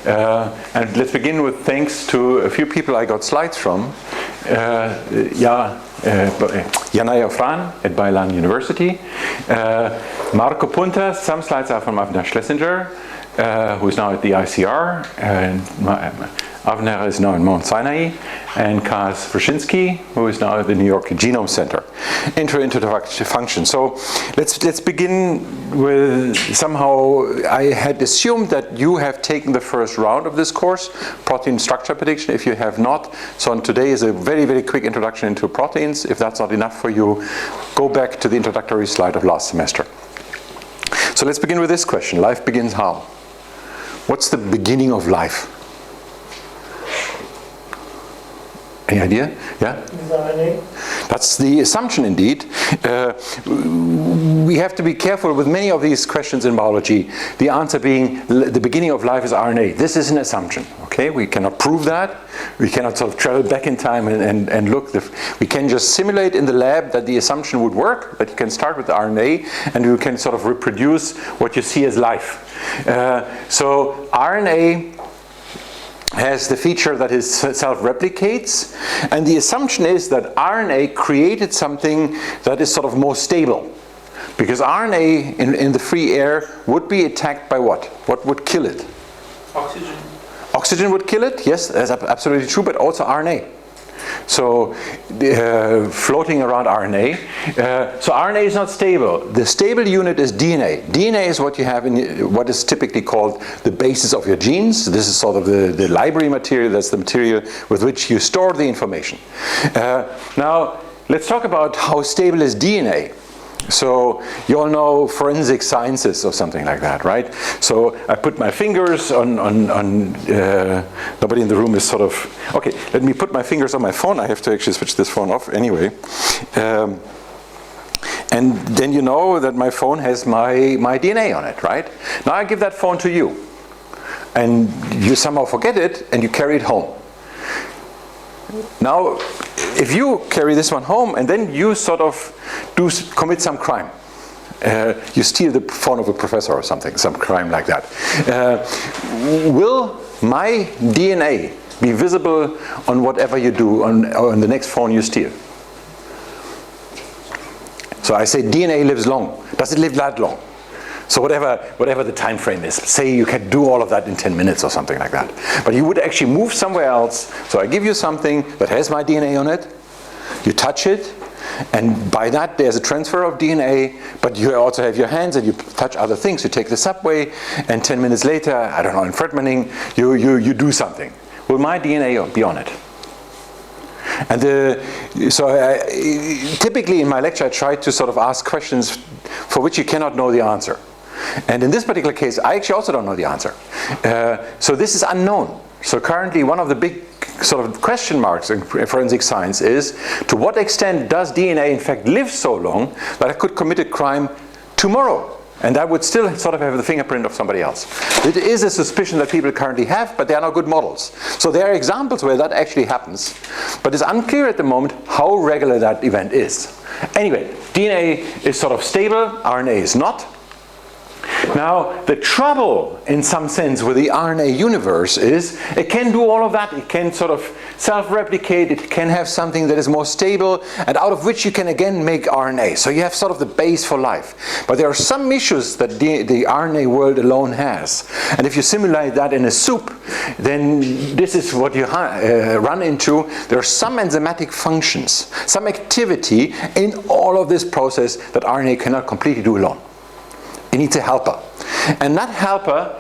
And let's begin with thanks to a few people I got slides from. Janaya Fran at Bailan University. Marco Punta, some slides are from Avner Schlesinger, who is now at the ICR. And Avner is now in Mount Sinai. And Kaz Wyszynski, who is now at the New York Genome Center. Intro into the function. So let's begin with, somehow I had assumed that you have taken the first round of this course, protein structure prediction. If you have not, so today is a very, very quick introduction into proteins. If that's not enough for you, go back to the introductory slide of last semester. So let's begin with this question. Life begins how? What's the beginning of life? Any idea? Yeah? That's the assumption indeed. We have to be careful with many of these questions in biology. The answer being the beginning of life is RNA. This is an assumption. Okay? We cannot prove that. We cannot sort of travel back in time and look. We can just simulate in the lab that the assumption would work, that you can start with the RNA and you can sort of reproduce what you see as life. So RNA has the feature that it self-replicates, and the assumption is that RNA created something that is sort of more stable, because RNA in the free air would be attacked by what? What would kill it? Oxygen. Oxygen would kill it, yes, that's absolutely true, but also RNA. So floating around RNA. So RNA is not stable. The stable unit is DNA. DNA is what you have in what is typically called the basis of your genes. This is sort of the library material. That's the material with which you store the information. Now let's talk about how stable is DNA. So you all know forensic sciences or something like that, right? So I put my fingers on nobody in the room is sort of, okay, let me put my fingers on my phone. I have to actually switch this phone off anyway. And then you know that my phone has my DNA on it, right? Now I give that phone to you. And you somehow forget it and you carry it home. Now, if you carry this one home and then you sort of commit some crime, you steal the phone of a professor or something, some crime like that, will my DNA be visible on whatever you do on the next phone you steal? So I say DNA lives long. Does it live that long? So whatever the time frame is, say you can do all of that in 10 minutes or something like that. But you would actually move somewhere else. So I give you something that has my DNA on it. You touch it. And by that there's a transfer of DNA. But you also have your hands and you touch other things. You take the subway and 10 minutes later, I don't know, in Fred Manning, you do something. Will my DNA be on it? And typically in my lecture I try to sort of ask questions for which you cannot know the answer. And in this particular case, I actually also don't know the answer. So this is unknown. So currently one of the big sort of question marks in forensic science is, to what extent does DNA in fact live so long that I could commit a crime tomorrow? And that would still sort of have the fingerprint of somebody else. It is a suspicion that people currently have, but they are not good models. So there are examples where that actually happens. But it's unclear at the moment how regular that event is. Anyway, DNA is sort of stable, RNA is not. Now, the trouble, in some sense, with the RNA universe is it can do all of that. It can sort of self-replicate. It can have something that is more stable, and out of which you can again make RNA. So you have sort of the base for life. But there are some issues that the RNA world alone has. And if you simulate that in a soup, then this is what you run into. There are some enzymatic functions, some activity in all of this process that RNA cannot completely do alone. It needs a helper. And that helper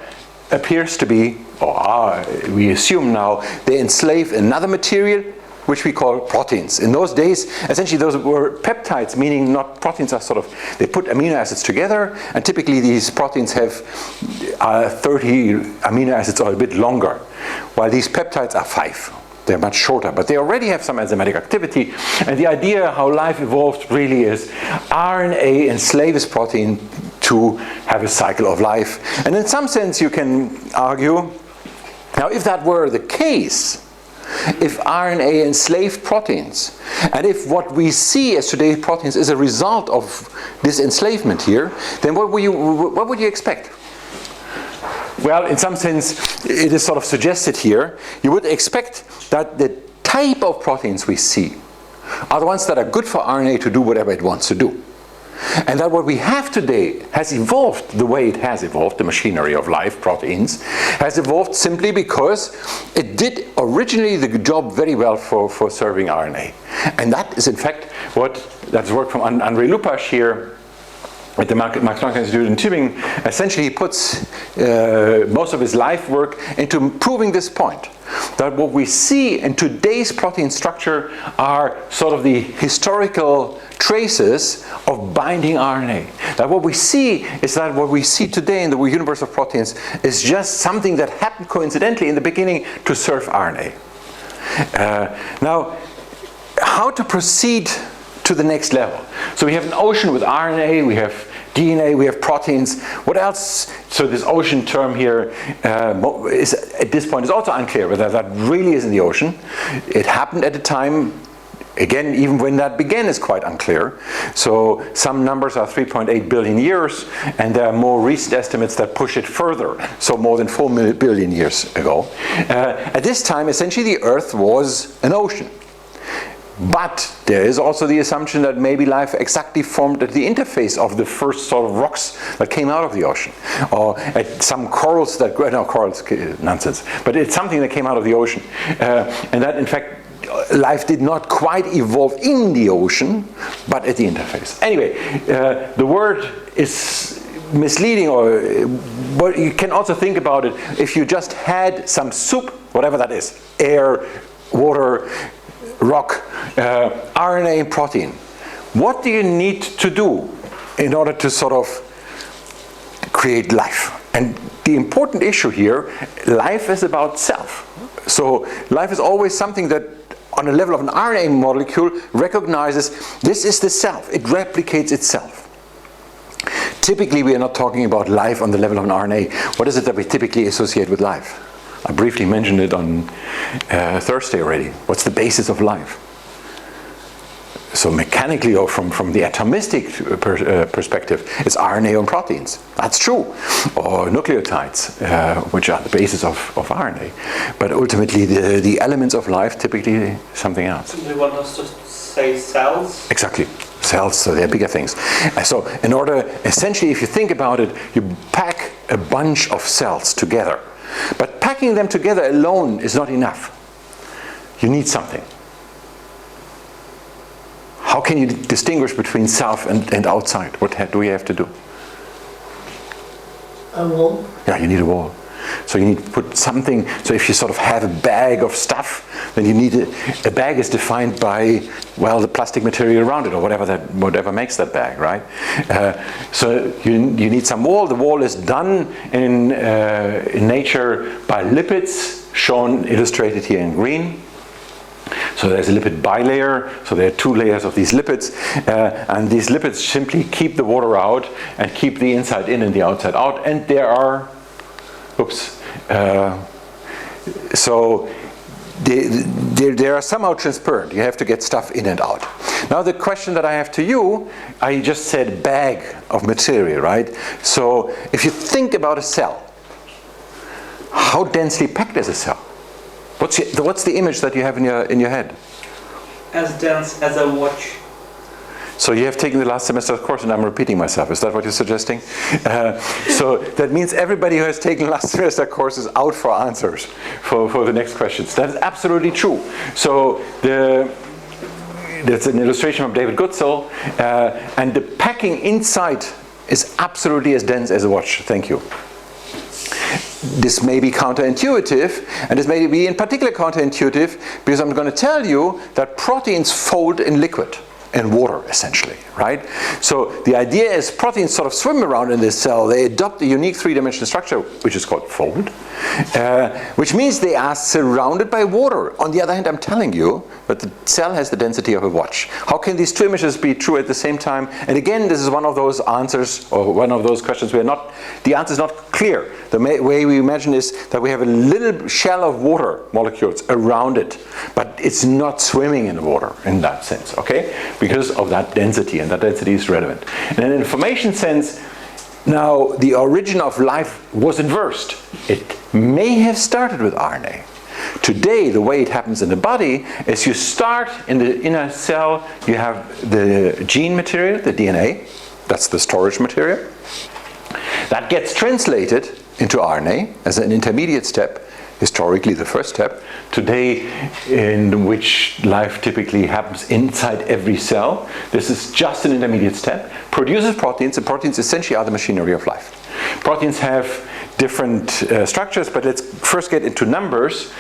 appears to be, or we assume now, they enslave another material which we call proteins. In those days, essentially those were peptides, meaning not proteins are sort of, they put amino acids together, and typically these proteins have 30 amino acids or a bit longer, while these peptides are 5. They're much shorter, but they already have some enzymatic activity. And the idea how life evolved really is RNA enslaves protein to have a cycle of life. And in some sense you can argue, now if that were the case, if RNA enslaved proteins, and if what we see as today's proteins is a result of this enslavement here, then what would you expect? well, in some sense, it is sort of suggested here. You would expect that the type of proteins we see are the ones that are good for RNA to do whatever it wants to do. And that what we have today has evolved the way it has evolved, the machinery of life, proteins, has evolved simply because it did originally the job very well for serving RNA. And that is in fact that's work from André Lupas here at the Max Planck Institute in Tübingen. Essentially he puts most of his life work into proving this point. That what we see in today's protein structure are sort of the historical traces of binding RNA. That what we see is that what we see today in the universe of proteins is just something that happened coincidentally in the beginning to serve RNA. Now, how to proceed to the next level? So we have an ocean with RNA, we have DNA, we have proteins. What else? So this ocean term here is at this point is also unclear whether that really is in the ocean. It happened at a time, again, even when that began is quite unclear. So some numbers are 3.8 billion years, and there are more recent estimates that push it further, so more than 4 billion years ago. At this time, essentially the Earth was an ocean. But there is also the assumption that maybe life exactly formed at the interface of the first sort of rocks that came out of the ocean, or at some corals that, no, corals, nonsense, but it's something that came out of the ocean. And that in fact life did not quite evolve in the ocean, but at the interface. Anyway, the word is misleading, but you can also think about it if you just had some soup, whatever that is, air, water, rock, RNA and protein. What do you need to do in order to sort of create life? And the important issue here, life is about self. So life is always something that on a level of an RNA molecule recognizes this is the self, it replicates itself. Typically we are not talking about life on the level of an RNA. What is it that we typically associate with life? I briefly mentioned it on Thursday already. What's the basis of life? So mechanically, or from the atomistic perspective, it's RNA and proteins. That's true. Or nucleotides, which are the basis of RNA. But ultimately, the elements of life, typically something else. Do you want us to say cells? Exactly. Cells, so they're bigger things. So in order, essentially, if you think about it, you pack a bunch of cells together. But packing them together alone is not enough. You need something. How can you distinguish between self and outside? What do we have to do? A wall. Yeah, you need a wall. So you need to put something, so if you sort of have a bag of stuff, then you need a bag is defined by, well, the plastic material around it, or whatever makes that bag, right? So you need some wall. The wall is done in nature by lipids, illustrated here in green. So there's a lipid bilayer, so there are two layers of these lipids, and these lipids simply keep the water out and keep the inside in and the outside out, and there are so they are somehow transparent. You have to get stuff in and out. Now the question that I have to you, I just said bag of material, right? So if you think about a cell, how densely packed is a cell? What's the image that you have in your head? As dense as a watch. So you have taken the last semester's course, and I'm repeating myself. Is that what you're suggesting? So that means everybody who has taken last semester course is out for answers for the next questions. That is absolutely true. So that's an illustration from David Gutzel, and the packing inside is absolutely as dense as a watch. Thank you. This may be counterintuitive, and this may be in particular counterintuitive because I'm going to tell you that proteins fold in liquid. And water, essentially, right? So the idea is proteins sort of swim around in this cell. They adopt a unique three-dimensional structure, which is called fold, which means they are surrounded by water. On the other hand, I'm telling you that the cell has the density of a watch. How can these two images be true at the same time? And again, this is one of those answers, or one of those questions where the answer is not clear. The way we imagine is that we have a little shell of water molecules around it, but it's not swimming in the water in that sense, okay? Because of that density, and that density is relevant. And in an information sense, Now, the origin of life was inversed. It may have started with RNA. Today, the way it happens in the body is you start in the inner cell, you have the gene material, the DNA, that's the storage material. That gets translated into RNA as an intermediate step, historically the first step. Today, in which life typically happens inside every cell, this is just an intermediate step, produces proteins, and proteins essentially are the machinery of life. Proteins have different structures, but let's first get into numbers.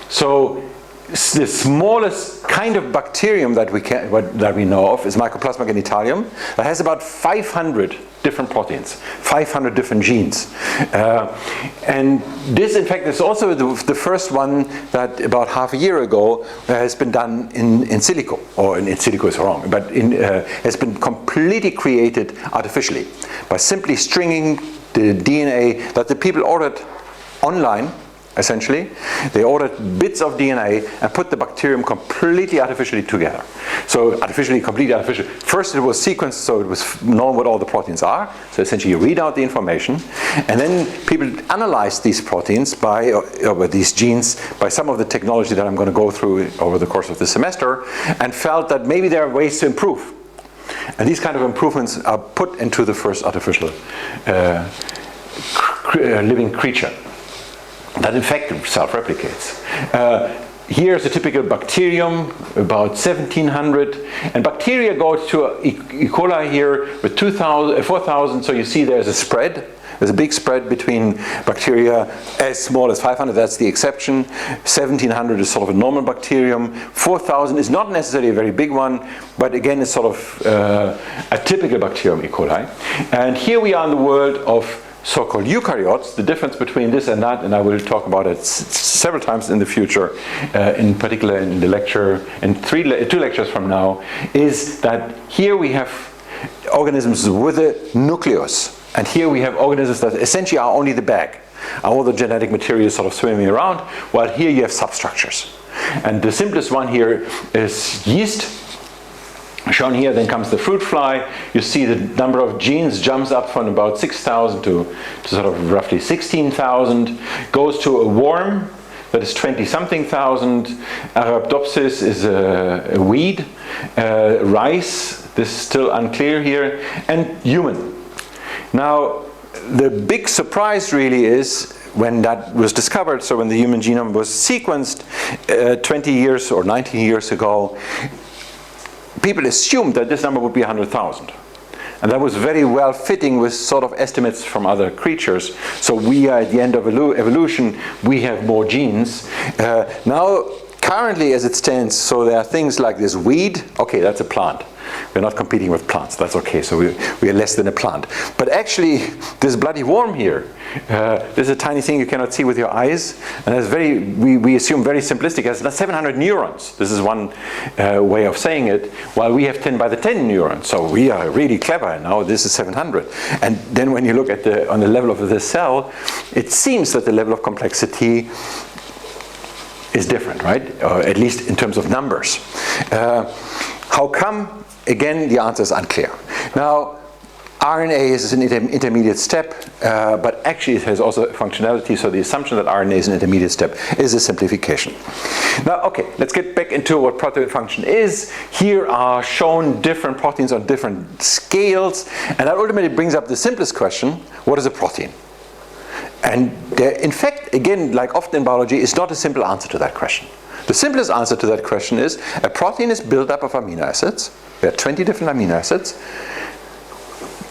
So the smallest kind of bacterium that we know of is Mycoplasma genitalium. That has about 500 different proteins, 500 different genes. And this, in fact, is also the first one that about half a year ago has been done in silico, or in silico is wrong, but has been completely created artificially by simply stringing the DNA that the people ordered online. Essentially, they ordered bits of DNA and put the bacterium completely artificially together. So artificially, completely artificial. First it was sequenced, so it was known what all the proteins are. So essentially you read out the information, and then people analyzed these proteins by these genes by some of the technology that I'm going to go through over the course of the semester, and felt that maybe there are ways to improve. And these kind of improvements are put into the first artificial living creature that in fact self-replicates. Here's a typical bacterium, about 1700, and bacteria go to E. coli here with 4,000, so you see there's a spread. There's a big spread between bacteria as small as 500, that's the exception. 1700 is sort of a normal bacterium. 4,000 is not necessarily a very big one, but again it's sort of a typical bacterium, E. coli. And here we are in the world of so-called eukaryotes. The difference between this and that, and I will talk about it several times in the future, in particular in the lecture, in two lectures from now, is that here we have organisms with a nucleus, and here we have organisms that essentially are only the bag. All the genetic material is sort of swimming around, while here you have substructures. And the simplest one here is yeast. Shown here, then comes the fruit fly. You see the number of genes jumps up from about 6,000 to sort of roughly 16,000. Goes to a worm that is 20-something thousand. Arabidopsis is a weed. Rice, this is still unclear here. And human. Now, the big surprise really is when that was discovered, so when the human genome was sequenced 20 years or 19 years ago, people assumed that this number would be 100,000. And that was very well fitting with sort of estimates from other creatures. So we are at the end of evolution, we have more genes. Now, currently as it stands, so there are things like this weed. Okay, that's a plant. We're not competing with plants, that's okay, so we are less than a plant. But actually, this bloody worm here, this is a tiny thing you cannot see with your eyes, and it's we assume very simplistic, it has 700 neurons. This is one way of saying it, while we have 10 by the 10 neurons, so we are really clever, and now this is 700. And then when you look at on the level of the cell, it seems that the level of complexity is different, right? Or at least in terms of numbers. How come? Again, the answer is unclear. Now, RNA is an intermediate step, but actually it has also functionality, so the assumption that RNA is an intermediate step is a simplification. Now, okay, let's get back into what protein function is. Here are shown different proteins on different scales, and that ultimately brings up the simplest question: what is a protein? And there, in fact, again, like often in biology, is not a simple answer to that question. The simplest answer to that question is a protein is built up of amino acids. There are 20 different amino acids.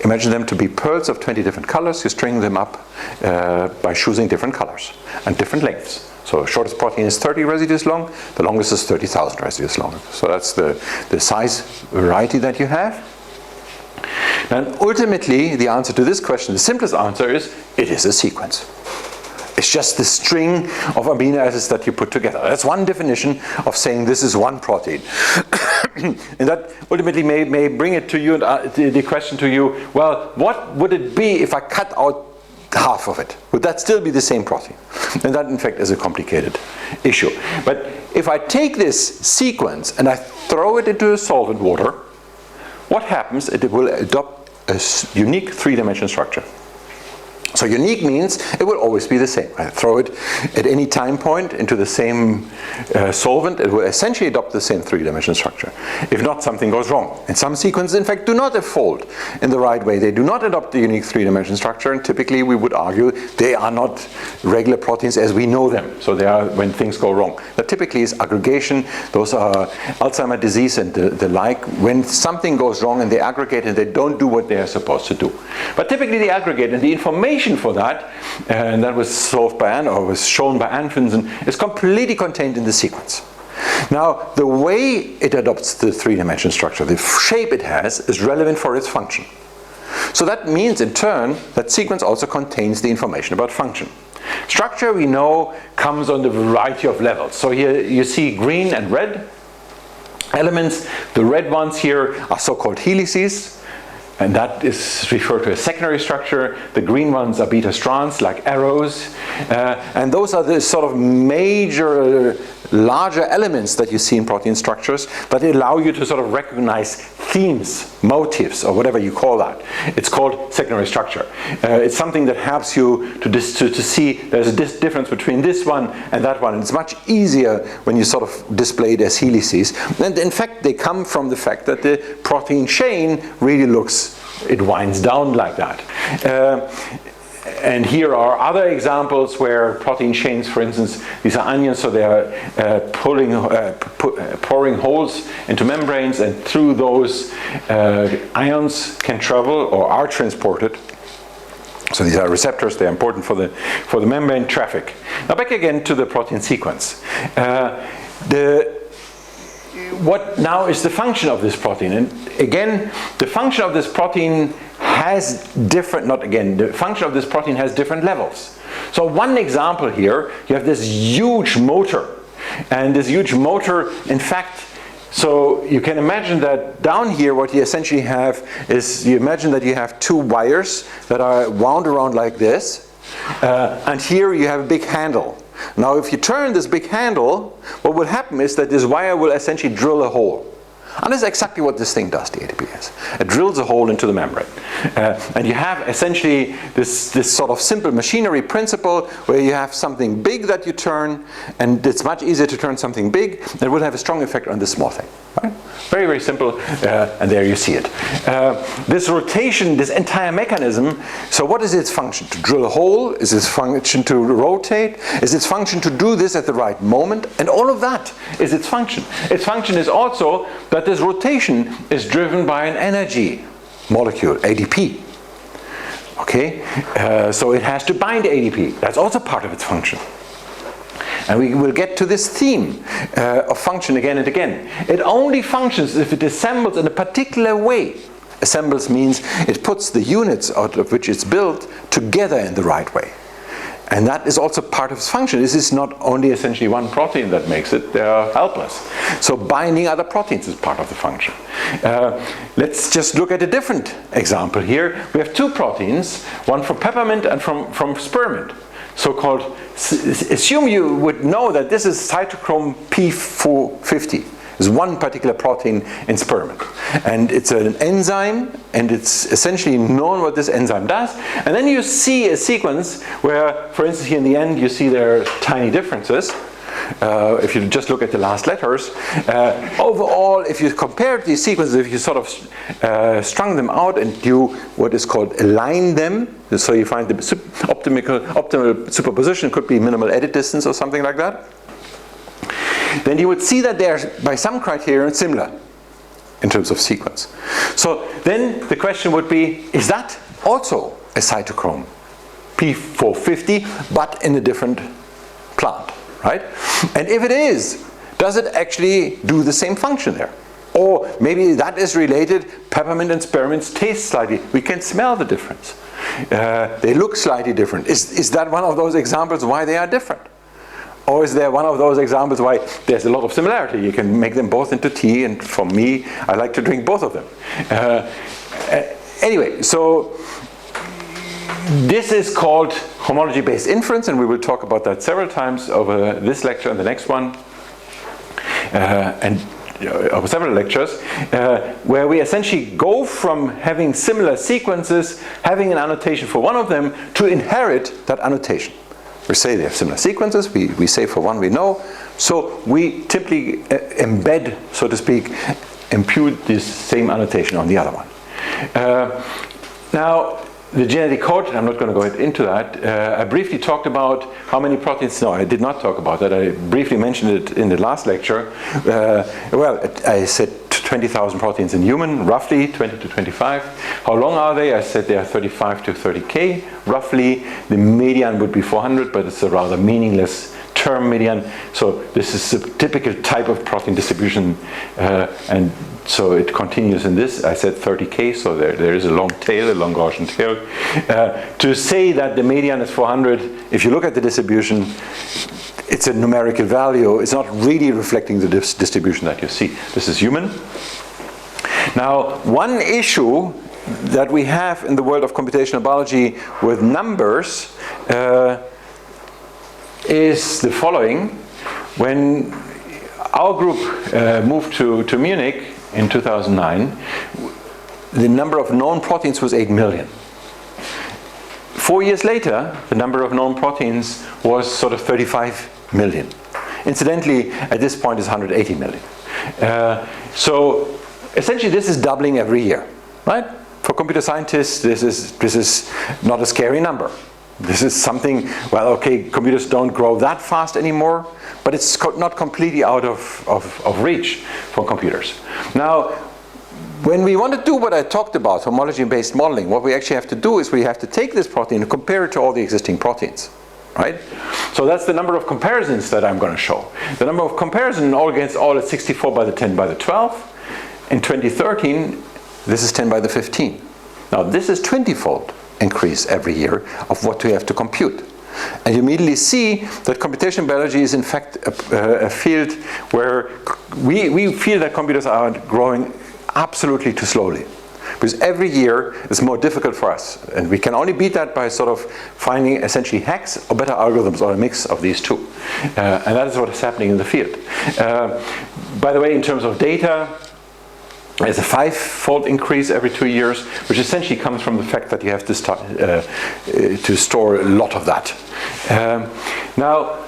Imagine them to be pearls of 20 different colors. You string them up by choosing different colors and different lengths. So the shortest protein is 30 residues long, the longest is 30,000 residues long. So that's the size variety that you have. And ultimately, the answer to this question, the simplest answer is, it is a sequence. It's just the string of amino acids that you put together. That's one definition of saying this is one protein. And that ultimately may bring it to you, the question to you, well, what would it be if I cut out half of it? Would that still be the same protein? And that in fact is a complicated issue. But if I take this sequence and I throw it into solvent water, what happens? It will a unique three-dimensional structure. So unique means it will always be the same. I throw it at any time point into the same solvent, it will essentially adopt the same three-dimensional structure. If not, something goes wrong. And some sequences, in fact, do not unfold in the right way. They do not adopt the unique three-dimensional structure, and typically we would argue they are not regular proteins as we know them. So they are when things go wrong. That typically is aggregation. Those are Alzheimer's disease and the like. When something goes wrong and they aggregate and they don't do what they are supposed to do. But typically they aggregate, and the information for that, and that was solved by Anne, or was shown by Anne Finsen, is completely contained in the sequence. Now, the way it adopts the three-dimensional structure, the shape it has, is relevant for its function. So that means, in turn, that sequence also contains the information about function. Structure, we know, comes on the variety of levels. So here you see green and red elements. The red ones here are so-called helices, and that is referred to as secondary structure. The green ones are beta strands, like arrows. And those are the sort of major, larger elements that you see in protein structures that allow you to sort of recognize themes, motifs, or whatever you call that. It's called secondary structure. It's something that helps you to see there's a difference between this one and that one. And it's much easier when you sort of display it as helices. And in fact, they come from the fact that the protein chain really looks, it winds down like that. And here are other examples where protein chains, for instance, these are onions, so they are pouring holes into membranes, and through those ions can travel or are transported. So these are receptors, they're important for the membrane traffic. Now back again to the protein sequence. What now is the function of this protein? And again, the function of this protein has different, the function of this protein has different levels. So one example here, you have this huge motor. And this huge motor, in fact, so you can imagine that down here what you essentially have is, you imagine that you have two wires that are wound around like this. And here you have a big handle. Now if you turn this big handle, what will happen is that this wire will essentially drill a hole. And this is exactly what this thing does, the ATPase. It drills a hole into the membrane. And you have essentially this sort of simple machinery principle where you have something big that you turn, and it's much easier to turn something big that will have a strong effect on this small thing. Right? Very, very simple, and there you see it. This rotation, this entire mechanism, so what is its function? To drill a hole? Is its function to rotate? Is its function to do this at the right moment? And all of that is its function. Its function is also that this rotation is driven by an energy molecule, ADP. Okay, so it has to bind ADP. That's also part of its function. And we will get to this theme of function again and again. It only functions if it assembles in a particular way. Assembles means it puts the units out of which it's built together in the right way. And that is also part of its function. This is not only essentially one protein that makes it, they are helpless. So binding other proteins is part of the function. Let's just look at a different example here. We have two proteins, one from peppermint and from spearmint. So-called, assume you would know that this is cytochrome P450. It's one particular protein in spearmint. And it's an enzyme, and it's essentially known what this enzyme does. And then you see a sequence where, for instance, here in the end, you see there are tiny differences. If you just look at the last letters. Overall, if you compare these sequences, if you sort of strung them out and you what is called align them, so you find the optimal superposition, could be minimal edit distance or something like that, then you would see that they are, by some criterion, similar in terms of sequence. So then the question would be, is that also a cytochrome P450, but in a different plant? Right? And if it is, does it actually do the same function there? Or maybe that is related, peppermint and spearmint taste slightly, we can smell the difference. They look slightly different. Is that one of those examples why they are different? Or is there one of those examples why there's a lot of similarity? You can make them both into tea, and for me, I like to drink both of them. Anyway, so this is called homology-based inference, and we will talk about that several times over this lecture and the next one. And over several lectures, where we essentially go from having similar sequences, having an annotation for one of them, to inherit that annotation. We say they have similar sequences, we say for one we know, so we simply embed, so to speak, impute this same annotation on the other one. Now, the genetic code, I'm not going to go into that. I briefly talked about how many proteins. No, I did not talk about that. I briefly mentioned it in the last lecture. Well, I said 20,000 proteins in human, roughly 20 to 25. How long are they? I said they are 35 to 30K, roughly. The median would be 400, but it's a rather meaningless term, median. So this is a typical type of protein distribution, and so it continues in this. I said 30K, so there is a long tail, a long Gaussian tail. To say that the median is 400, if you look at the distribution, it's a numerical value. It's not really reflecting the distribution that you see. This is human. Now, one issue that we have in the world of computational biology with numbers is the following. When our group moved to Munich in 2009, the number of known proteins was 8 million. 4 years later, the number of known proteins was sort of 35 million. Incidentally, at this point it's 180 million. So essentially this is doubling every year, right? For computer scientists, this is not a scary number. This is something, well, okay, computers don't grow that fast anymore, but it's not completely out of reach for computers. Now, when we want to do what I talked about, homology-based modeling, what we actually have to do is we have to take this protein and compare it to all the existing proteins, right? So that's the number of comparisons that I'm going to show. The number of comparisons all against all is 64 by the 10 by the 12. In 2013, this is 10 by the 15. Now, this is 20-fold increase every year of what we have to compute. And you immediately see that computational biology is in fact a field where we feel that computers are growing absolutely too slowly. Because every year it's more difficult for us. And we can only beat that by sort of finding essentially hacks or better algorithms or a mix of these two. And that is what is happening in the field. By the way, in terms of data, there's a 5-fold increase every 2 years, which essentially comes from the fact that you have to store a lot of that. Now,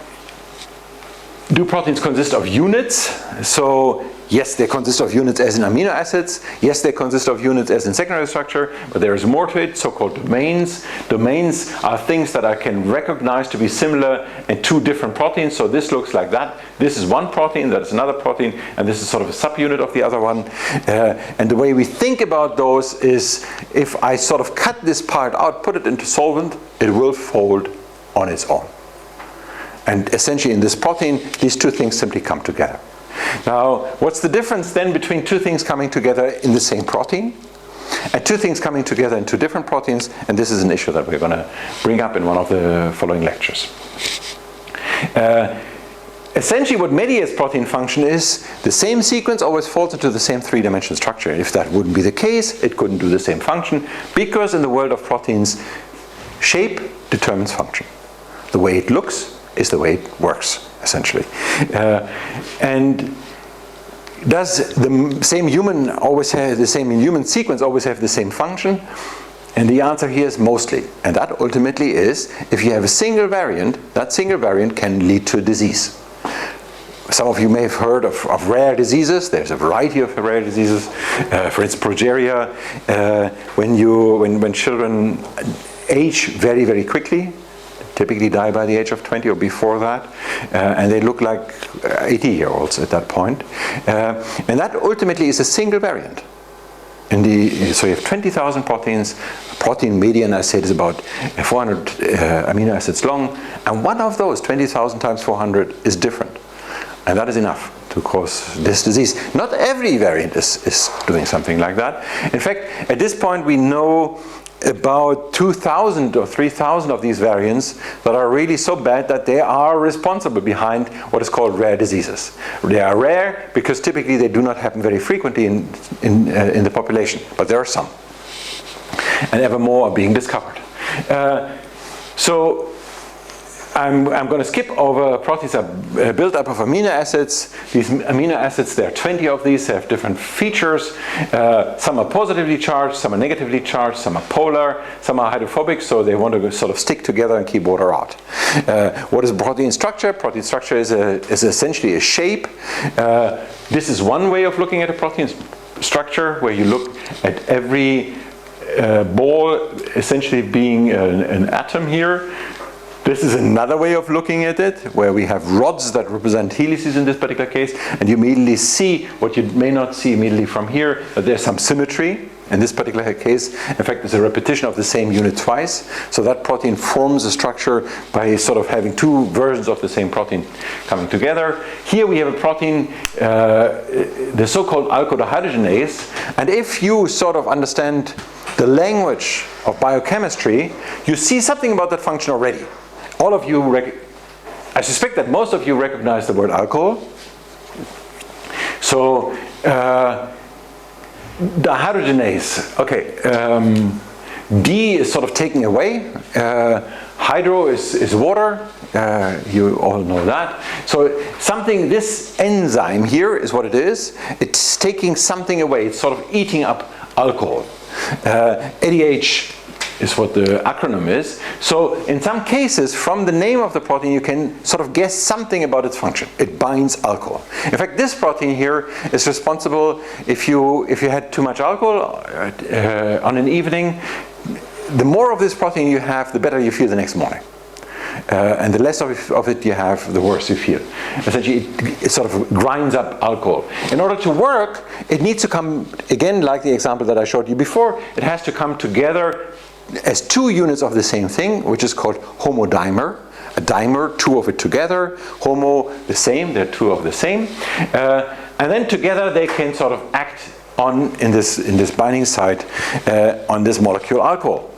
do proteins consist of units? So yes, they consist of units as in amino acids. Yes, they consist of units as in secondary structure, but there is more to it, so-called domains. Domains are things that I can recognize to be similar in two different proteins. So this looks like that. This is one protein, that is another protein, and this is sort of a subunit of the other one. And the way we think about those is if I sort of cut this part out, put it into solvent, it will fold on its own. And essentially in this protein, these two things simply come together. Now, what's the difference then between two things coming together in the same protein and two things coming together in two different proteins? And this is an issue that we're going to bring up in one of the following lectures. Essentially what mediates protein function is the same sequence always falls into the same three-dimensional structure. If that wouldn't be the case, it couldn't do the same function, because in the world of proteins, shape determines function. The way it looks is the way it works, essentially. And does the same human always have the same human sequence always have the same function? And the answer here is mostly. And that ultimately is, if you have a single variant, that single variant can lead to a disease. Some of you may have heard of rare diseases. There's a variety of rare diseases. For instance, progeria. When children age very, very quickly, typically die by the age of 20 or before that, and they look like 80-year-olds at that point. And that ultimately is a single variant. So you have 20,000 proteins. Protein median, I said, is about 400 amino acids long, and one of those, 20,000 times 400, is different. And that is enough to cause this disease. Not every variant is doing something like that. In fact, at this point we know about 2,000 or 3,000 of these variants that are really so bad that they are responsible behind what is called rare diseases. They are rare because typically they do not happen very frequently in the population, but there are some. And ever more are being discovered. So I'm going to skip over proteins are built up of amino acids. These amino acids, there are 20 of these, they have different features. Some are positively charged, some are negatively charged, some are polar, some are hydrophobic, so they want to sort of stick together and keep water out. What is protein structure? Protein structure is essentially a shape. This is one way of looking at a protein structure, where you look at every ball essentially being an atom here. This is another way of looking at it, where we have rods that represent helices in this particular case, and you immediately see what you may not see immediately from here, that there's some symmetry. In this particular case, in fact, it's a repetition of the same unit twice. So that protein forms a structure by sort of having two versions of the same protein coming together. Here we have a protein, the so-called alkyl-dehydrogenase, and if you sort of understand the language of biochemistry, you see something about that function already. All of you, I suspect that most of you recognize the word alcohol. So, dehydrogenase, okay, D is sort of taken away, hydro is water, you all know that. So something, this enzyme here is what it is, it's taking something away, it's sort of eating up alcohol. ADH is what the acronym is. So in some cases, from the name of the protein, you can sort of guess something about its function. It binds alcohol. In fact, this protein here is responsible if you had too much alcohol on an evening. The more of this protein you have, the better you feel the next morning. And the less of it you have, the worse you feel. Essentially, it sort of grinds up alcohol. In order to work, it needs to come, again, like the example that I showed you before, it has to come together as two units of the same thing, which is called homodimer. A dimer, two of it together, homo, the same, they're two of the same. And then together they can sort of act on, in this binding site, on this molecule alcohol.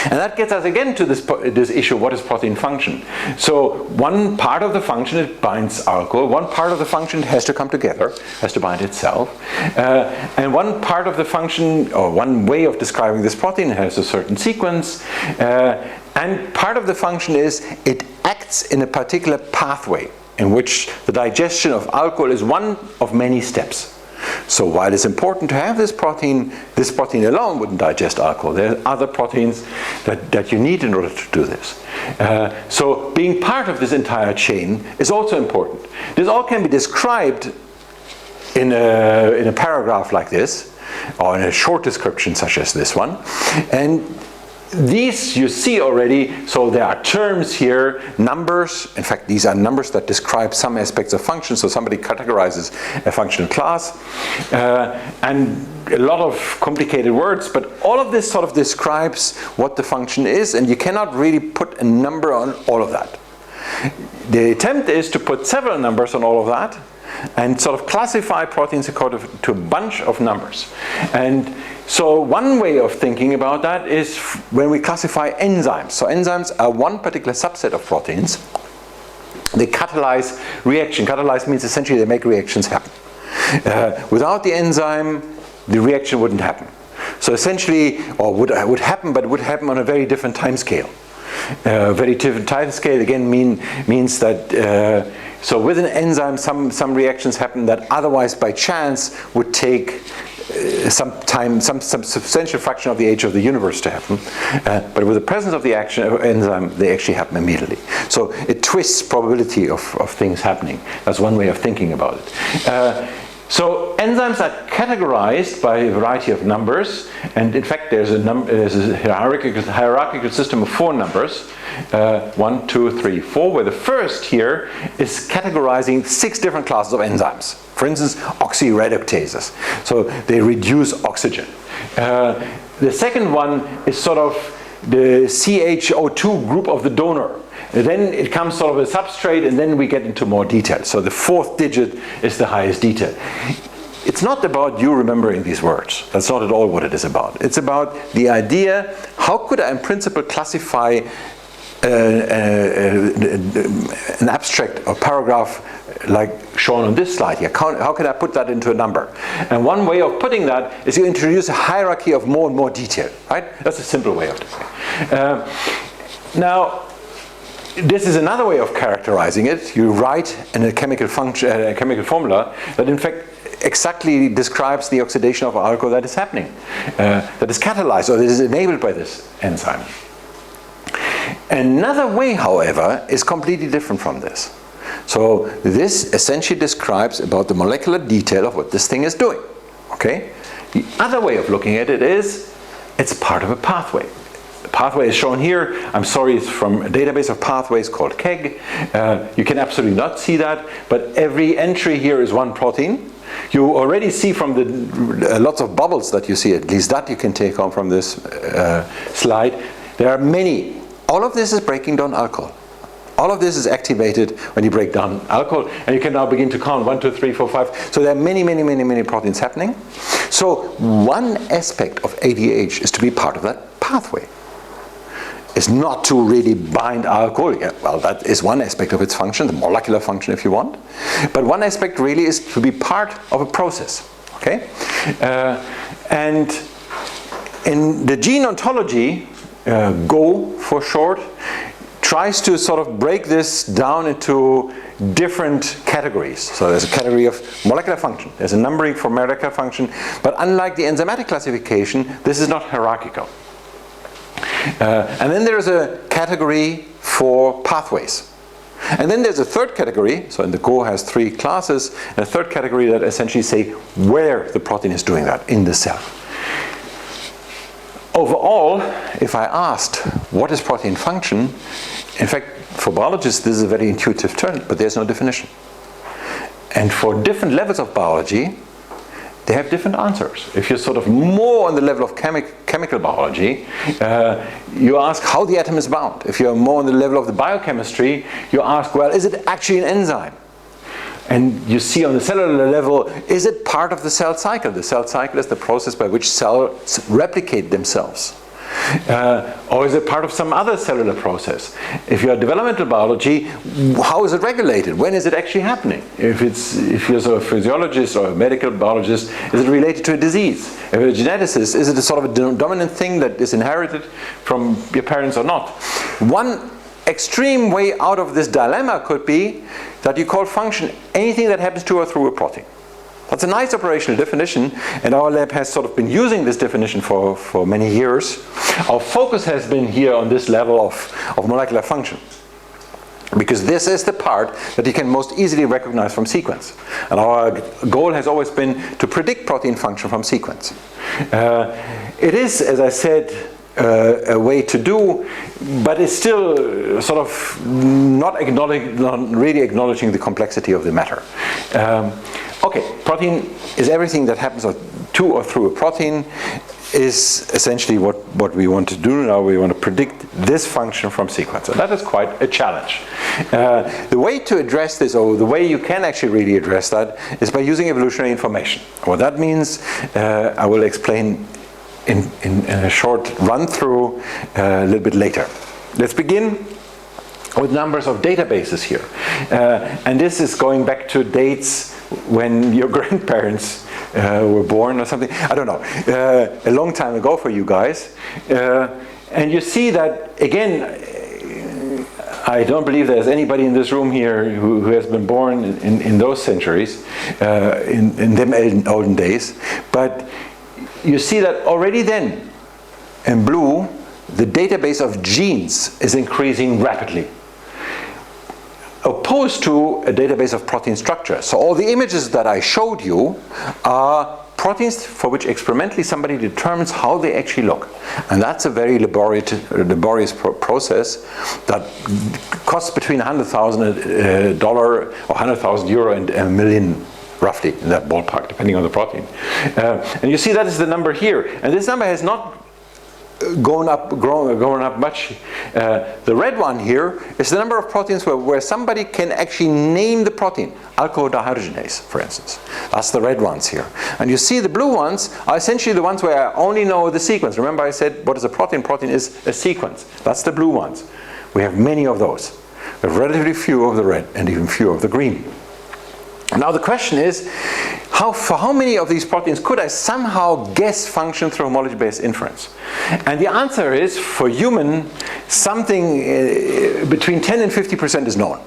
And that gets us again to this issue, what is protein function? So one part of the function, it binds alcohol. One part of the function has to come together, has to bind itself. And one part of the function, or one way of describing this protein, has a certain sequence. And part of the function is it acts in a particular pathway in which the digestion of alcohol is one of many steps. So while it's important to have this protein alone wouldn't digest alcohol. There are other proteins that you need in order to do this. So being part of this entire chain is also important. This all can be described in a paragraph like this, or in a short description such as this one. And these you see already, so there are terms here, numbers. In fact, these are numbers that describe some aspects of function, so somebody categorizes a functional class. And a lot of complicated words, but all of this sort of describes what the function is, and you cannot really put a number on all of that. The attempt is to put several numbers on all of that, and sort of classify proteins according to a bunch of numbers. And so one way of thinking about that is when we classify enzymes. So enzymes are one particular subset of proteins. They catalyze reaction. Catalyze means essentially they make reactions happen. Without the enzyme, the reaction wouldn't happen. So essentially, or would happen, but it would happen on a very different time scale. Very different time scale again means that so with an enzyme some reactions happen that otherwise by chance would take some time, some substantial fraction of the age of the universe to happen. But with the presence of the enzyme, they actually happen immediately. So it twists probability of things happening. That's one way of thinking about it. So enzymes are categorized by a variety of numbers, and in fact there's a hierarchical system of 4 numbers, 1, 2, 3, 4, where the first here is categorizing 6 different classes of enzymes. For instance, oxyreductases. So they reduce oxygen. The second one is sort of the CHO2 group of the donor. Then it comes sort of a substrate, and then we get into more detail. So the 4th digit is the highest detail. It's not about you remembering these words. That's not at all what it is about. It's about the idea, how could I in principle classify an abstract or paragraph like shown on this slide here? How can I put that into a number? And one way of putting that is you introduce a hierarchy of more and more detail, right? That's a simple way of doing it. Now, this is another way of characterizing it. You write in a chemical function, a chemical formula that in fact exactly describes the oxidation of alcohol that is happening, that is catalyzed or that is enabled by this enzyme. Another way, however, is completely different from this. So this essentially describes about the molecular detail of what this thing is doing. Okay? The other way of looking at it is it's part of a pathway. The pathway is shown here. I'm sorry, it's from a database of pathways called KEGG. You can absolutely not see that, but every entry here is one protein. You already see from the lots of bubbles that you see, at least that you can take home from this slide. There are many. All of this is breaking down alcohol. All of this is activated when you break down alcohol, and you can now begin to count 1, 2, 3, 4, 5. So there are many, many, many, many proteins happening. So one aspect of ADH is to be part of that pathway. It's not to really bind alcohol. Yeah, well, that is one aspect of its function, the molecular function if you want. But one aspect really is to be part of a process. Okay? And in the gene ontology, GO for short, tries to sort of break this down into different categories. So there's a category of molecular function. There's a numbering for molecular function. But unlike the enzymatic classification, this is not hierarchical. And then there's a category for pathways. And then there's a third category, so in the GO has 3 classes, and a third category that essentially say where the protein is doing that in the cell. Overall, if I asked what is protein function, in fact, for biologists this is a very intuitive term, but there's no definition. And for different levels of biology, they have different answers. If you're sort of more on the level of chemical biology, you ask how the atom is bound. If you're more on the level of the biochemistry, you ask, well, is it actually an enzyme? And you see on the cellular level, is it part of the cell cycle? The cell cycle is the process by which cells replicate themselves. Or is it part of some other cellular process? If you're developmental biology, how is it regulated? When is it actually happening? If you're sort of a physiologist or a medical biologist, is it related to a disease? If you're a geneticist, is it a sort of a dominant thing that is inherited from your parents or not? One extreme way out of this dilemma could be that you call function anything that happens to or through a protein. That's a nice operational definition, and our lab has sort of been using this definition for many years. Our focus has been here on this level of molecular function, because this is the part that you can most easily recognize from sequence. And our goal has always been to predict protein function from sequence. It is, as I said, a way to do, but it's still sort of not really acknowledging the complexity of the matter. Okay, protein is everything that happens to or through a protein, is essentially what we want to do now. We want to predict this function from sequence, and that is quite a challenge. The way to address this, or the way you can actually really address that, is by using evolutionary information. What that means, I will explain in a short run-through a little bit later. Let's begin with numbers of databases here. And this is going back to dates when your grandparents were born or something. I don't know. A long time ago for you guys. And you see that, again, I don't believe there's anybody in this room here who has been born in those centuries, in them olden days. But you see that already then, in blue, the database of genes is increasing rapidly, opposed to a database of protein structure. So all the images that I showed you are proteins for which experimentally somebody determines how they actually look. And that's a very laborious process that costs between $100,000 or 100,000 euro and $1 million, roughly, in that ballpark, depending on the protein. And you see that is the number here. And this number has not grown up much. The red one here is the number of proteins where somebody can actually name the protein. Alcohol dehydrogenase, for instance. That's the red ones here. And you see the blue ones are essentially the ones where I only know the sequence. Remember I said, what is a protein? Protein is a sequence. That's the blue ones. We have many of those. We have relatively few of the red and even fewer of the green. Now the question is, for how many of these proteins could I somehow guess function through homology-based inference? And the answer is, for human, something between 10 and 50% is known.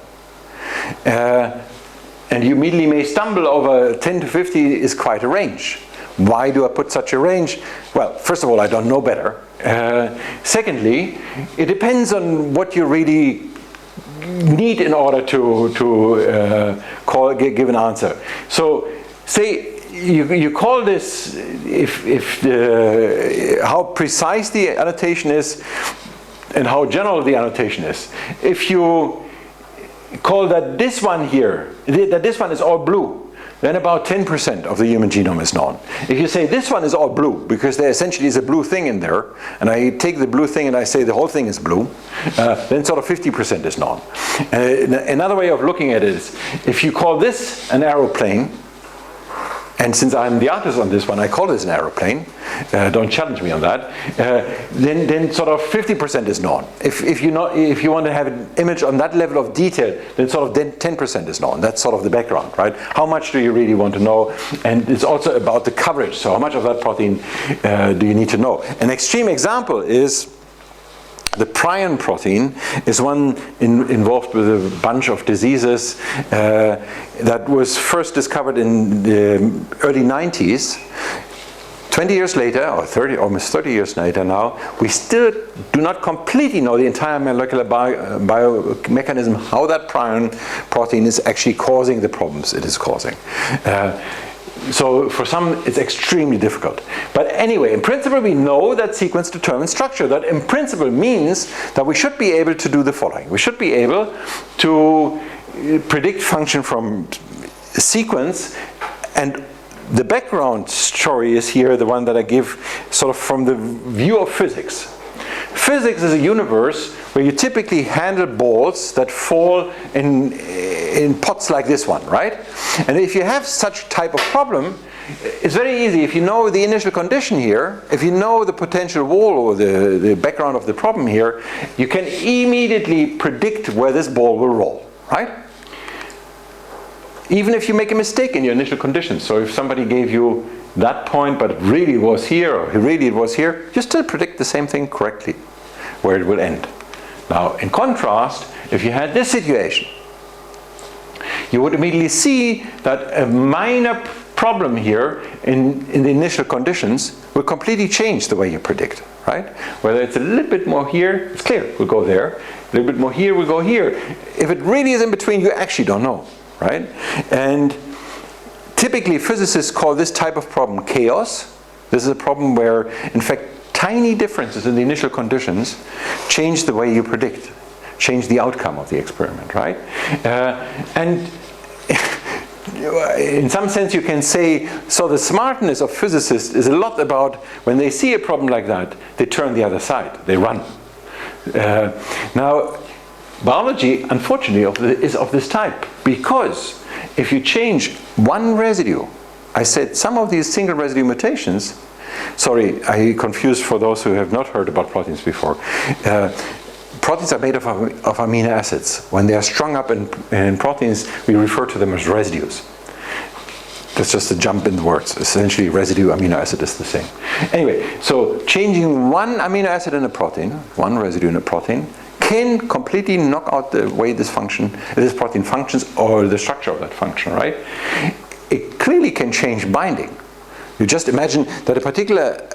And you immediately may stumble over 10 to 50 is quite a range. Why do I put such a range? Well, first of all, I don't know better. Secondly, it depends on what you really need in order to give an answer. So, say you call this, how precise the annotation is and how general the annotation is. If you call that this one here, that this one is all blue, then about 10% of the human genome is known. If you say this one is all blue, because there essentially is a blue thing in there, and I take the blue thing and I say the whole thing is blue, then sort of 50% is known. Another way of looking at it is, if you call this an aeroplane, and since I'm the artist on this one, I call this an aeroplane, don't challenge me on that, then sort of 50% is known. If you want to have an image on that level of detail, then sort of 10% is known. That's sort of the background, right? How much do you really want to know? And it's also about the coverage. So how much of that protein do you need to know? An extreme example is the prion protein is one involved with a bunch of diseases that was first discovered in the early 90s. 20 years later, or almost 30 years later now, we still do not completely know the entire molecular biomechanism, how that prion protein is actually causing the problems it is causing. So for some, it's extremely difficult. But anyway, in principle, we know that sequence determines structure. That in principle means that we should be able to do the following. We should be able to predict function from sequence, and the background story is here the one that I give sort of from the view of physics. Physics is a universe where you typically handle balls that fall in pots like this one, right? And if you have such type of problem, it's very easy. If you know the initial condition here, if you know the potential wall or the background of the problem here, you can immediately predict where this ball will roll, right? Even if you make a mistake in your initial conditions. So if somebody gave you that point, but it really was here, or really it was here, you still predict the same thing correctly, where it will end. Now, in contrast, if you had this situation, you would immediately see that a minor problem here in the initial conditions will completely change the way you predict, right? Whether it's a little bit more here, it's clear, we'll go there. A little bit more here, we'll go here. If it really is in between, you actually don't know, right? And typically, physicists call this type of problem chaos. This is a problem where, in fact, tiny differences in the initial conditions change the way you predict, change the outcome of the experiment, right? And in some sense you can say, so the smartness of physicists is a lot about when they see a problem like that, they turn the other side, they run. Now, biology, unfortunately, is of this type, because if you change one residue, I said some of these single residue mutations, sorry, I confused for those who have not heard about proteins before. Proteins are made of amino acids. When they are strung up in proteins, we refer to them as residues. That's just a jump in the words. Essentially, residue amino acid is the same. Anyway, so changing one amino acid in a protein, one residue in a protein, can completely knock out the way this protein functions, or the structure of that function, right? It clearly can change binding. You just imagine that a particular,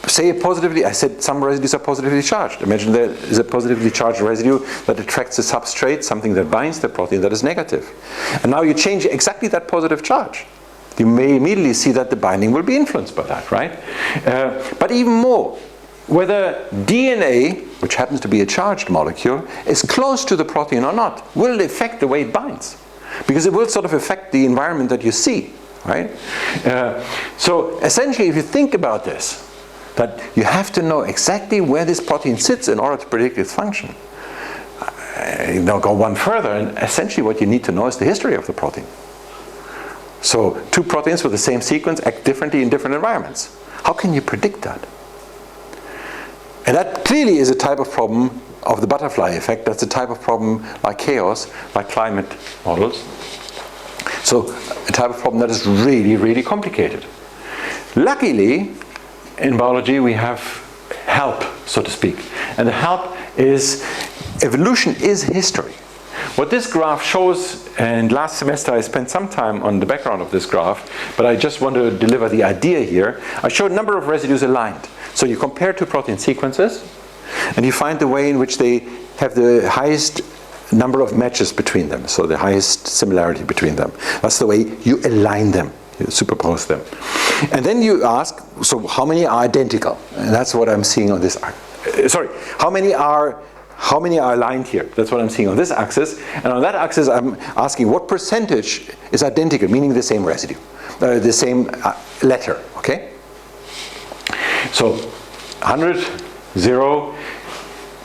say I said some residues are positively charged. Imagine there is a positively charged residue that attracts a substrate, something that binds the protein that is negative. And now you change exactly that positive charge. You may immediately see that the binding will be influenced by that, right? But even more, whether DNA, which happens to be a charged molecule, is close to the protein or not, will affect the way it binds. Because it will sort of affect the environment that you see, right? So essentially, if you think about this, that you have to know exactly where this protein sits in order to predict its function. Now go one further, and essentially what you need to know is the history of the protein. So two proteins with the same sequence act differently in different environments. How can you predict that? And that clearly is a type of problem of the butterfly effect. That's a type of problem like chaos, like climate models. So a type of problem that is really, really complicated. Luckily, in biology we have help, so to speak. And the help is, evolution is history. What this graph shows, and last semester I spent some time on the background of this graph, but I just want to deliver the idea here. I showed a number of residues aligned. So you compare two protein sequences, and you find the way in which they have the highest number of matches between them, so the highest similarity between them. That's the way you align them, you superpose them. And then you ask, so how many are identical? And that's what I'm seeing on this, how many are aligned here? That's what I'm seeing on this axis. And on that axis I'm asking what percentage is identical, meaning the same residue, the same letter, okay? So 100, 0,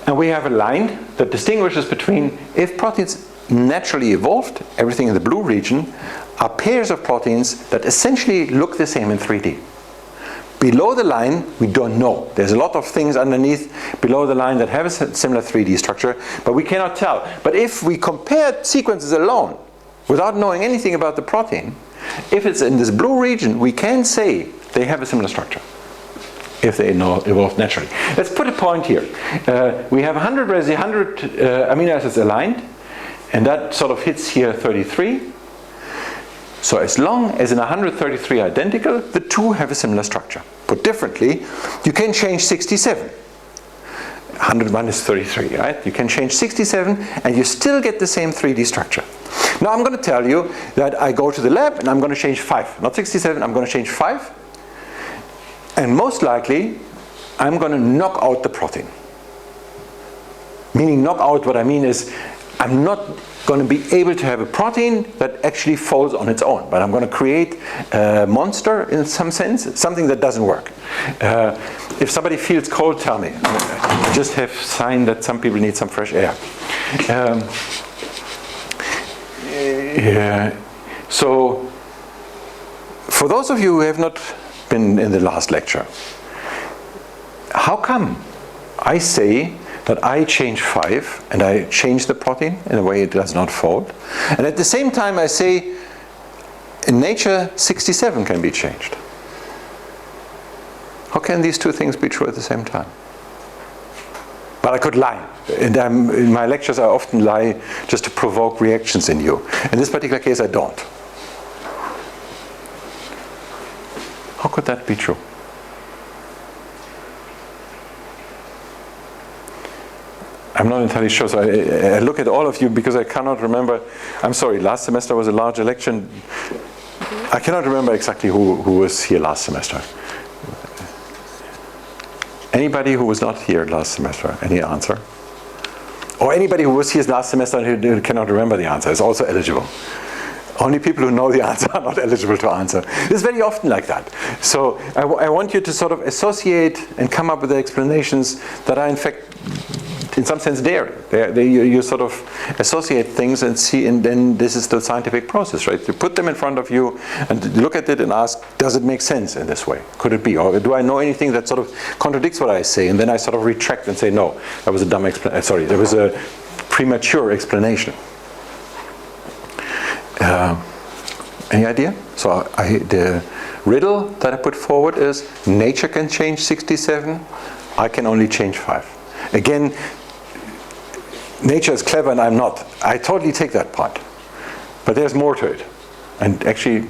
and we have a line that distinguishes between, if proteins naturally evolved, everything in the blue region, are pairs of proteins that essentially look the same in 3D. Below the line, we don't know. There's a lot of things underneath below the line that have a similar 3D structure, but we cannot tell. But if we compare sequences alone, without knowing anything about the protein, if it's in this blue region, we can say they have a similar structure, if they evolved naturally. Let's put a point here. We have 100 amino acids aligned, and that sort of hits here 33. So as long as in 133 identical, the two have a similar structure. Put differently, you can change 67. 101 is 33, right? You can change 67 and you still get the same 3D structure. Now I'm going to tell you that I go to the lab and I'm going to change 5. Not 67, I'm going to change 5. And most likely, I'm going to knock out the protein. Meaning knock out, what I mean is, I'm not going to be able to have a protein that actually folds on its own, but I'm going to create a monster in some sense, something that doesn't work. If somebody feels cold, tell me. I just have sign that some people need some fresh air. So, for those of you who have not been in the last lecture, how come I say that I change 5 and I change the protein in a way it does not fold, and at the same time I say in nature 67 can be changed? How can these two things be true at the same time? But I could lie, and in my lectures I often lie just to provoke reactions in you. In this particular case I don't. How could that be true? I'm not entirely sure, so I look at all of you because I cannot remember. I'm sorry, last semester was a large election. I cannot remember exactly who was here last semester. Anybody who was not here last semester, any answer? Or anybody who was here last semester and who cannot remember the answer is also eligible. Only people who know the answer are not eligible to answer. It's very often like that. So I want you to sort of associate and come up with the explanations that are in fact, in some sense, daring. You sort of associate things and see, and then this is the scientific process, right? You put them in front of you and look at it and ask, does it make sense in this way? Could it be? Or do I know anything that sort of contradicts what I say? And then I sort of retract and say, no, that was a dumb explanation. Sorry, there was a premature explanation. Any idea? So the riddle that I put forward is, nature can change 67, I can only change 5. Again, nature is clever and I'm not. I totally take that part. But there's more to it. And actually,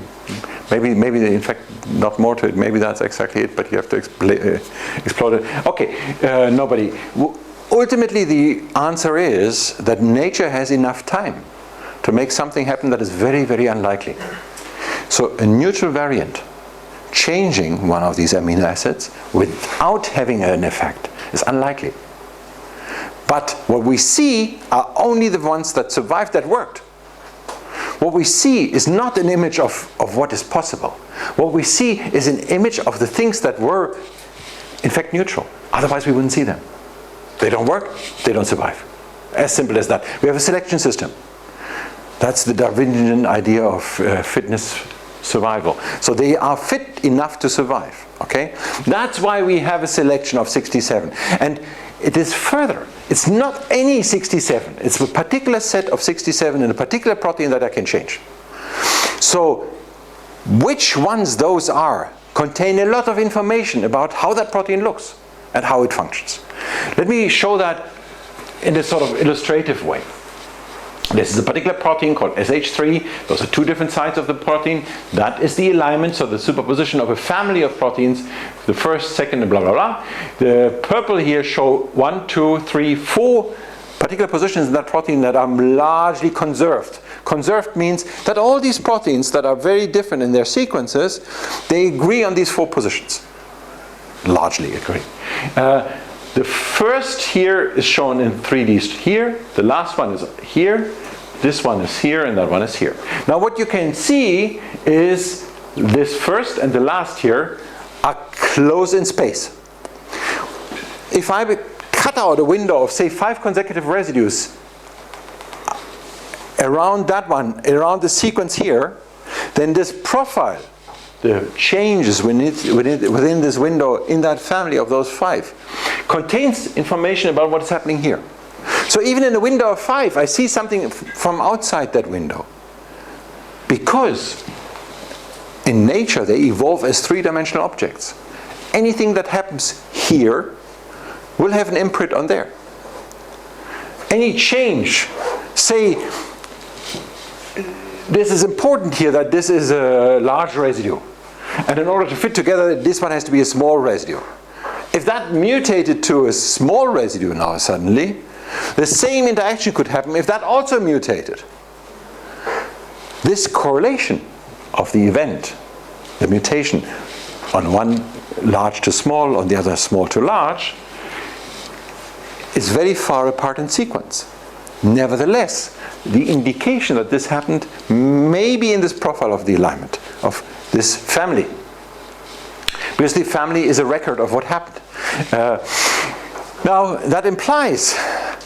maybe in fact not more to it, maybe that's exactly it, but you have to explore it. Okay, nobody. Ultimately the answer is that nature has enough time to make something happen that is very, very unlikely. So a neutral variant changing one of these amino acids without having an effect is unlikely. But what we see are only the ones that survived, that worked. What we see is not an image of what is possible. What we see is an image of the things that were in fact neutral. Otherwise we wouldn't see them. They don't work, they don't survive. As simple as that. We have a selection system. That's the Darwinian idea of fitness survival. So they are fit enough to survive, okay? That's why we have a selection of 67. And it is further. It's not any 67. It's a particular set of 67 in a particular protein that I can change. So which ones those are contain a lot of information about how that protein looks and how it functions. Let me show that in a sort of illustrative way. This is a particular protein called SH3. Those are two different sides of the protein. That is the alignment, so the superposition of a family of proteins, the first, second, and blah, blah, blah. The purple here show 1, 2, 3, 4 particular positions in that protein that are largely conserved. Conserved means that all these proteins that are very different in their sequences, they agree on these 4 positions. Largely agree. The first here is shown in 3D here, the last one is here, this one is here, and that one is here. Now what you can see is this first and the last here are close in space. If I cut out a window of say 5 consecutive residues around that one, around the sequence here, then this profile, the changes within this window in that family of those 5 contains information about what is happening here. So even in a window of 5, I see something from outside that window. Because in nature they evolve as 3-dimensional objects. Anything that happens here will have an imprint on there. Any change, say, this is important here that this is a large residue. And in order to fit together, this one has to be a small residue. If that mutated to a small residue now suddenly, the same interaction could happen if that also mutated. This correlation of the event, the mutation, on one large to small, on the other small to large, is very far apart in sequence. Nevertheless, the indication that this happened may be in this profile of the alignment of this family. Because the family is a record of what happened. Now, that implies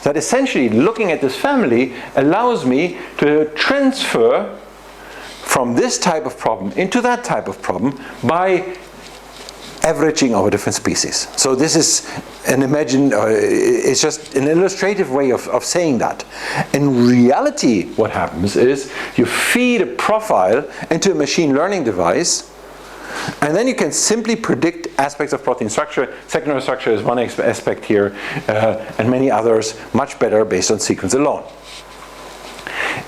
that essentially looking at this family allows me to transfer from this type of problem into that type of problem by averaging over different species. So this is it's just an illustrative way of saying that. In reality, what happens is you feed a profile into a machine learning device, and then you can simply predict aspects of protein structure. Secondary structure is one aspect here, and many others much better based on sequence alone.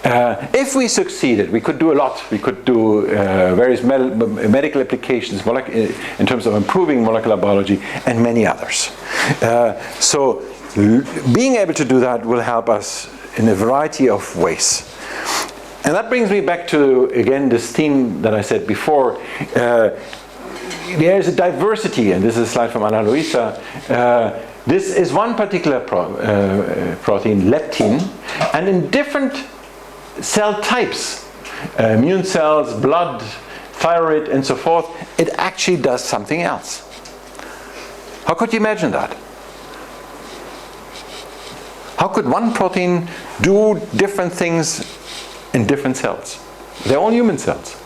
If we succeeded, we could do a lot. We could do various medical applications in terms of improving molecular biology and many others. So being able to do that will help us in a variety of ways. And that brings me back to, again, this theme that I said before. There is a diversity, and this is a slide from Ana Luisa. This is one particular protein, leptin, and in different cell types, immune cells, blood, thyroid, and so forth, it actually does something else. How could you imagine that? How could one protein do different things in different cells? They're all human cells.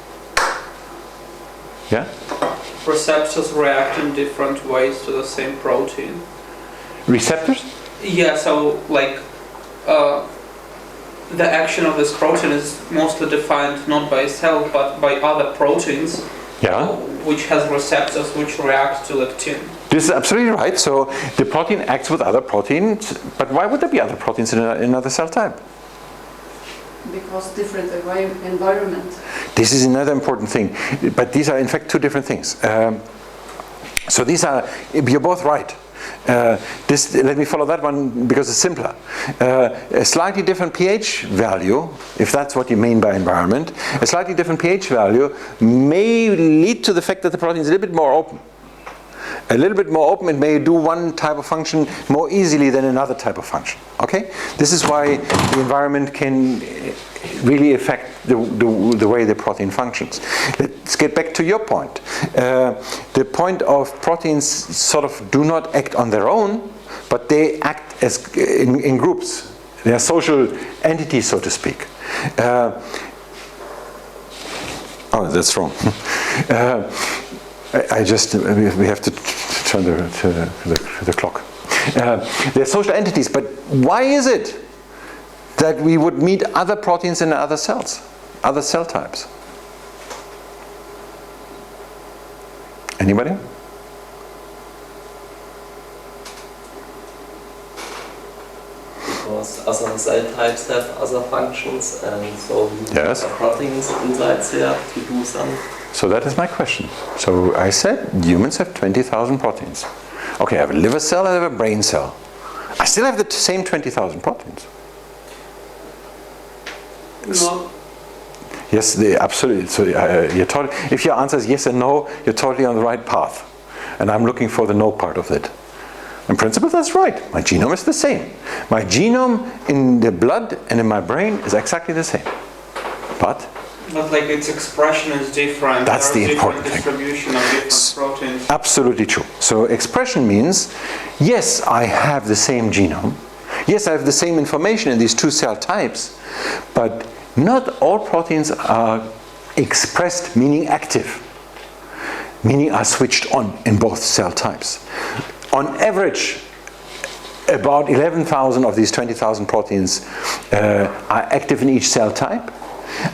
Yeah? Receptors react in different ways to the same protein. Receptors? Yeah, so like the action of this protein is mostly defined not by cell but by other proteins, yeah, which has receptors which react to leptin. This is absolutely right. So the protein acts with other proteins, but why would there be other proteins in another cell type? Because different environment. This is another important thing, but these are in fact two different things. So these are, you're both right. Let me follow that one because it's simpler. A slightly different pH value, if that's what you mean by environment, a slightly different pH value may lead to the fact that the protein is a little bit more open. A little bit more open, it may do one type of function more easily than another type of function. Okay? This is why the environment can really affect the way the protein functions. Let's get back to your point. The point of proteins sort of do not act on their own, but they act as in groups. They are social entities, so to speak. Oh, that's wrong. We have to turn the clock. They're social entities, but why is it that we would meet other proteins in other cells, other cell types? Anybody? Because other cell types have other functions, and so you Yes. have proteins inside there to do some. So that is my question. So I said humans have 20,000 proteins. Okay, I have a liver cell, I have a brain cell. I still have the same 20,000 proteins. No. Yes, absolutely. So if your answer is yes and no, you're totally on the right path. And I'm looking for the no part of it. In principle, that's right. My genome is the same. My genome in the blood and in my brain is exactly the same. But like its expression is different. That's the There's important different thing. distribution of different proteins. absolutely true. So expression means, yes, I have the same genome. Yes, I have the same information in these two cell types, but not all proteins are expressed, meaning active, meaning are switched on in both cell types. On average, about 11,000 of these 20,000 proteins are active in each cell type,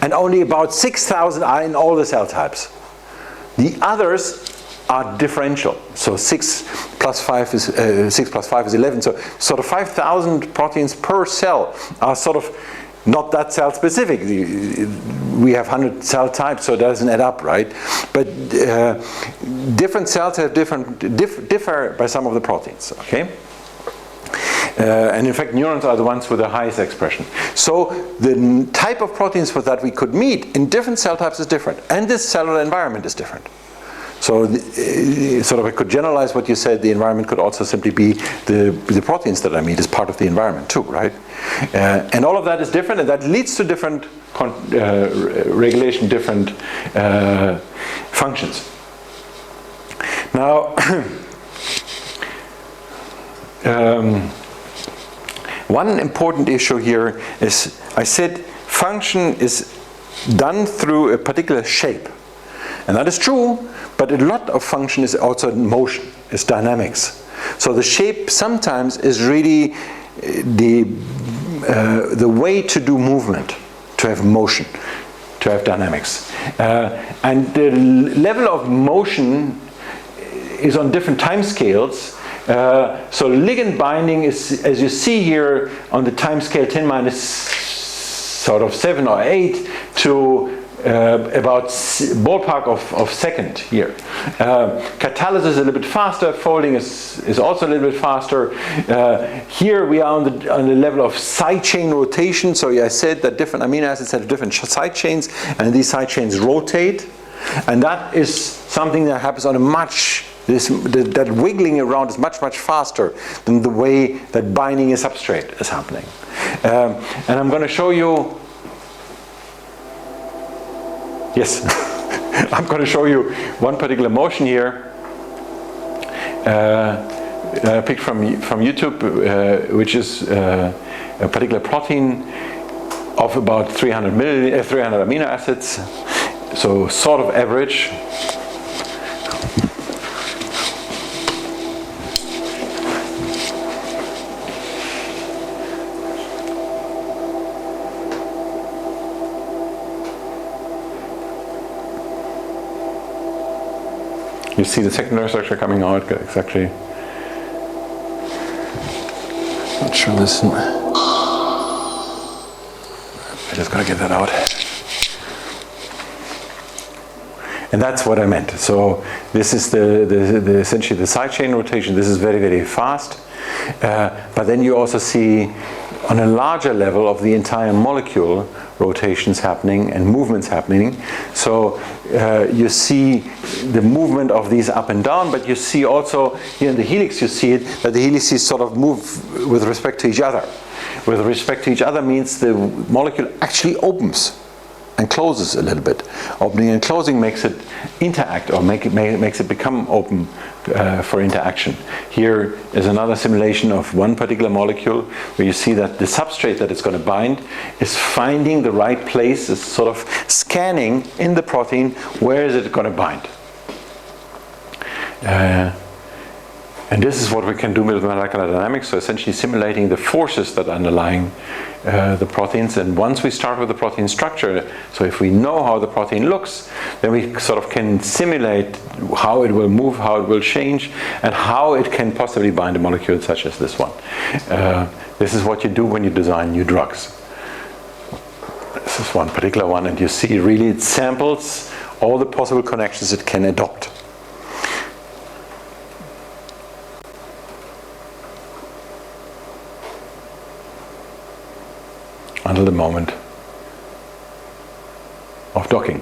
and only about 6,000 are in all the cell types. The others are differential. So 6 plus 5 is 11. So sort of 5,000 proteins per cell are sort of not that cell specific. We have 100 cell types, so it doesn't add up, right? But different cells have differ by some of the proteins. Okay. And in fact, neurons are the ones with the highest expression. So the type of proteins that we could meet in different cell types is different, and this cellular environment is different. So sort of I could generalize what you said. The environment could also simply be the proteins that I meet as part of the environment too, right? And all of that is different, and that leads to different regulation, different functions. Now, one important issue here is, I said function is done through a particular shape. And that is true, but a lot of function is also motion, is dynamics. So the shape sometimes is really the way to do movement, to have motion, to have dynamics. And the level of motion is on different time scales. So ligand binding is, as you see here, on the time scale 10 minus sort of 7 or 8 to about ballpark of second here. Catalysis is a little bit faster, folding is also a little bit faster. Here we are on the level of side chain rotation. So I said that different amino acids have different side chains, and these side chains rotate. And that is something that happens on a that wiggling around is much, much faster than the way that binding a substrate is happening. And I'm going to show you. Yes, I'm going to show you one particular motion here, picked from YouTube, which is a particular protein of about 300 amino acids, so sort of average. You see the secondary structure coming out. It's actually not sure this. I just gotta get that out. And that's what I meant. So this is the essentially the side chain rotation. This is very, very fast. But then you also see on a larger level of the entire molecule rotations happening and movements happening. So you see the movement of these up and down, but you see also here in the helix, you see it, that the helices sort of move with respect to each other. With respect to each other means the molecule actually opens and closes a little bit. Opening and closing makes it interact, or makes it become open for interaction. Here is another simulation of one particular molecule where you see that the substrate that it's going to bind is finding the right place, is sort of scanning in the protein, where is it going to bind. And this is what we can do with molecular dynamics, so essentially simulating the forces that are underlying the proteins. And once we start with the protein structure, so if we know how the protein looks, then we sort of can simulate how it will move, how it will change, and how it can possibly bind a molecule such as this one. This is what you do when you design new drugs. This is one particular one, and you see really it samples all the possible connections it can adopt. Until the moment of docking.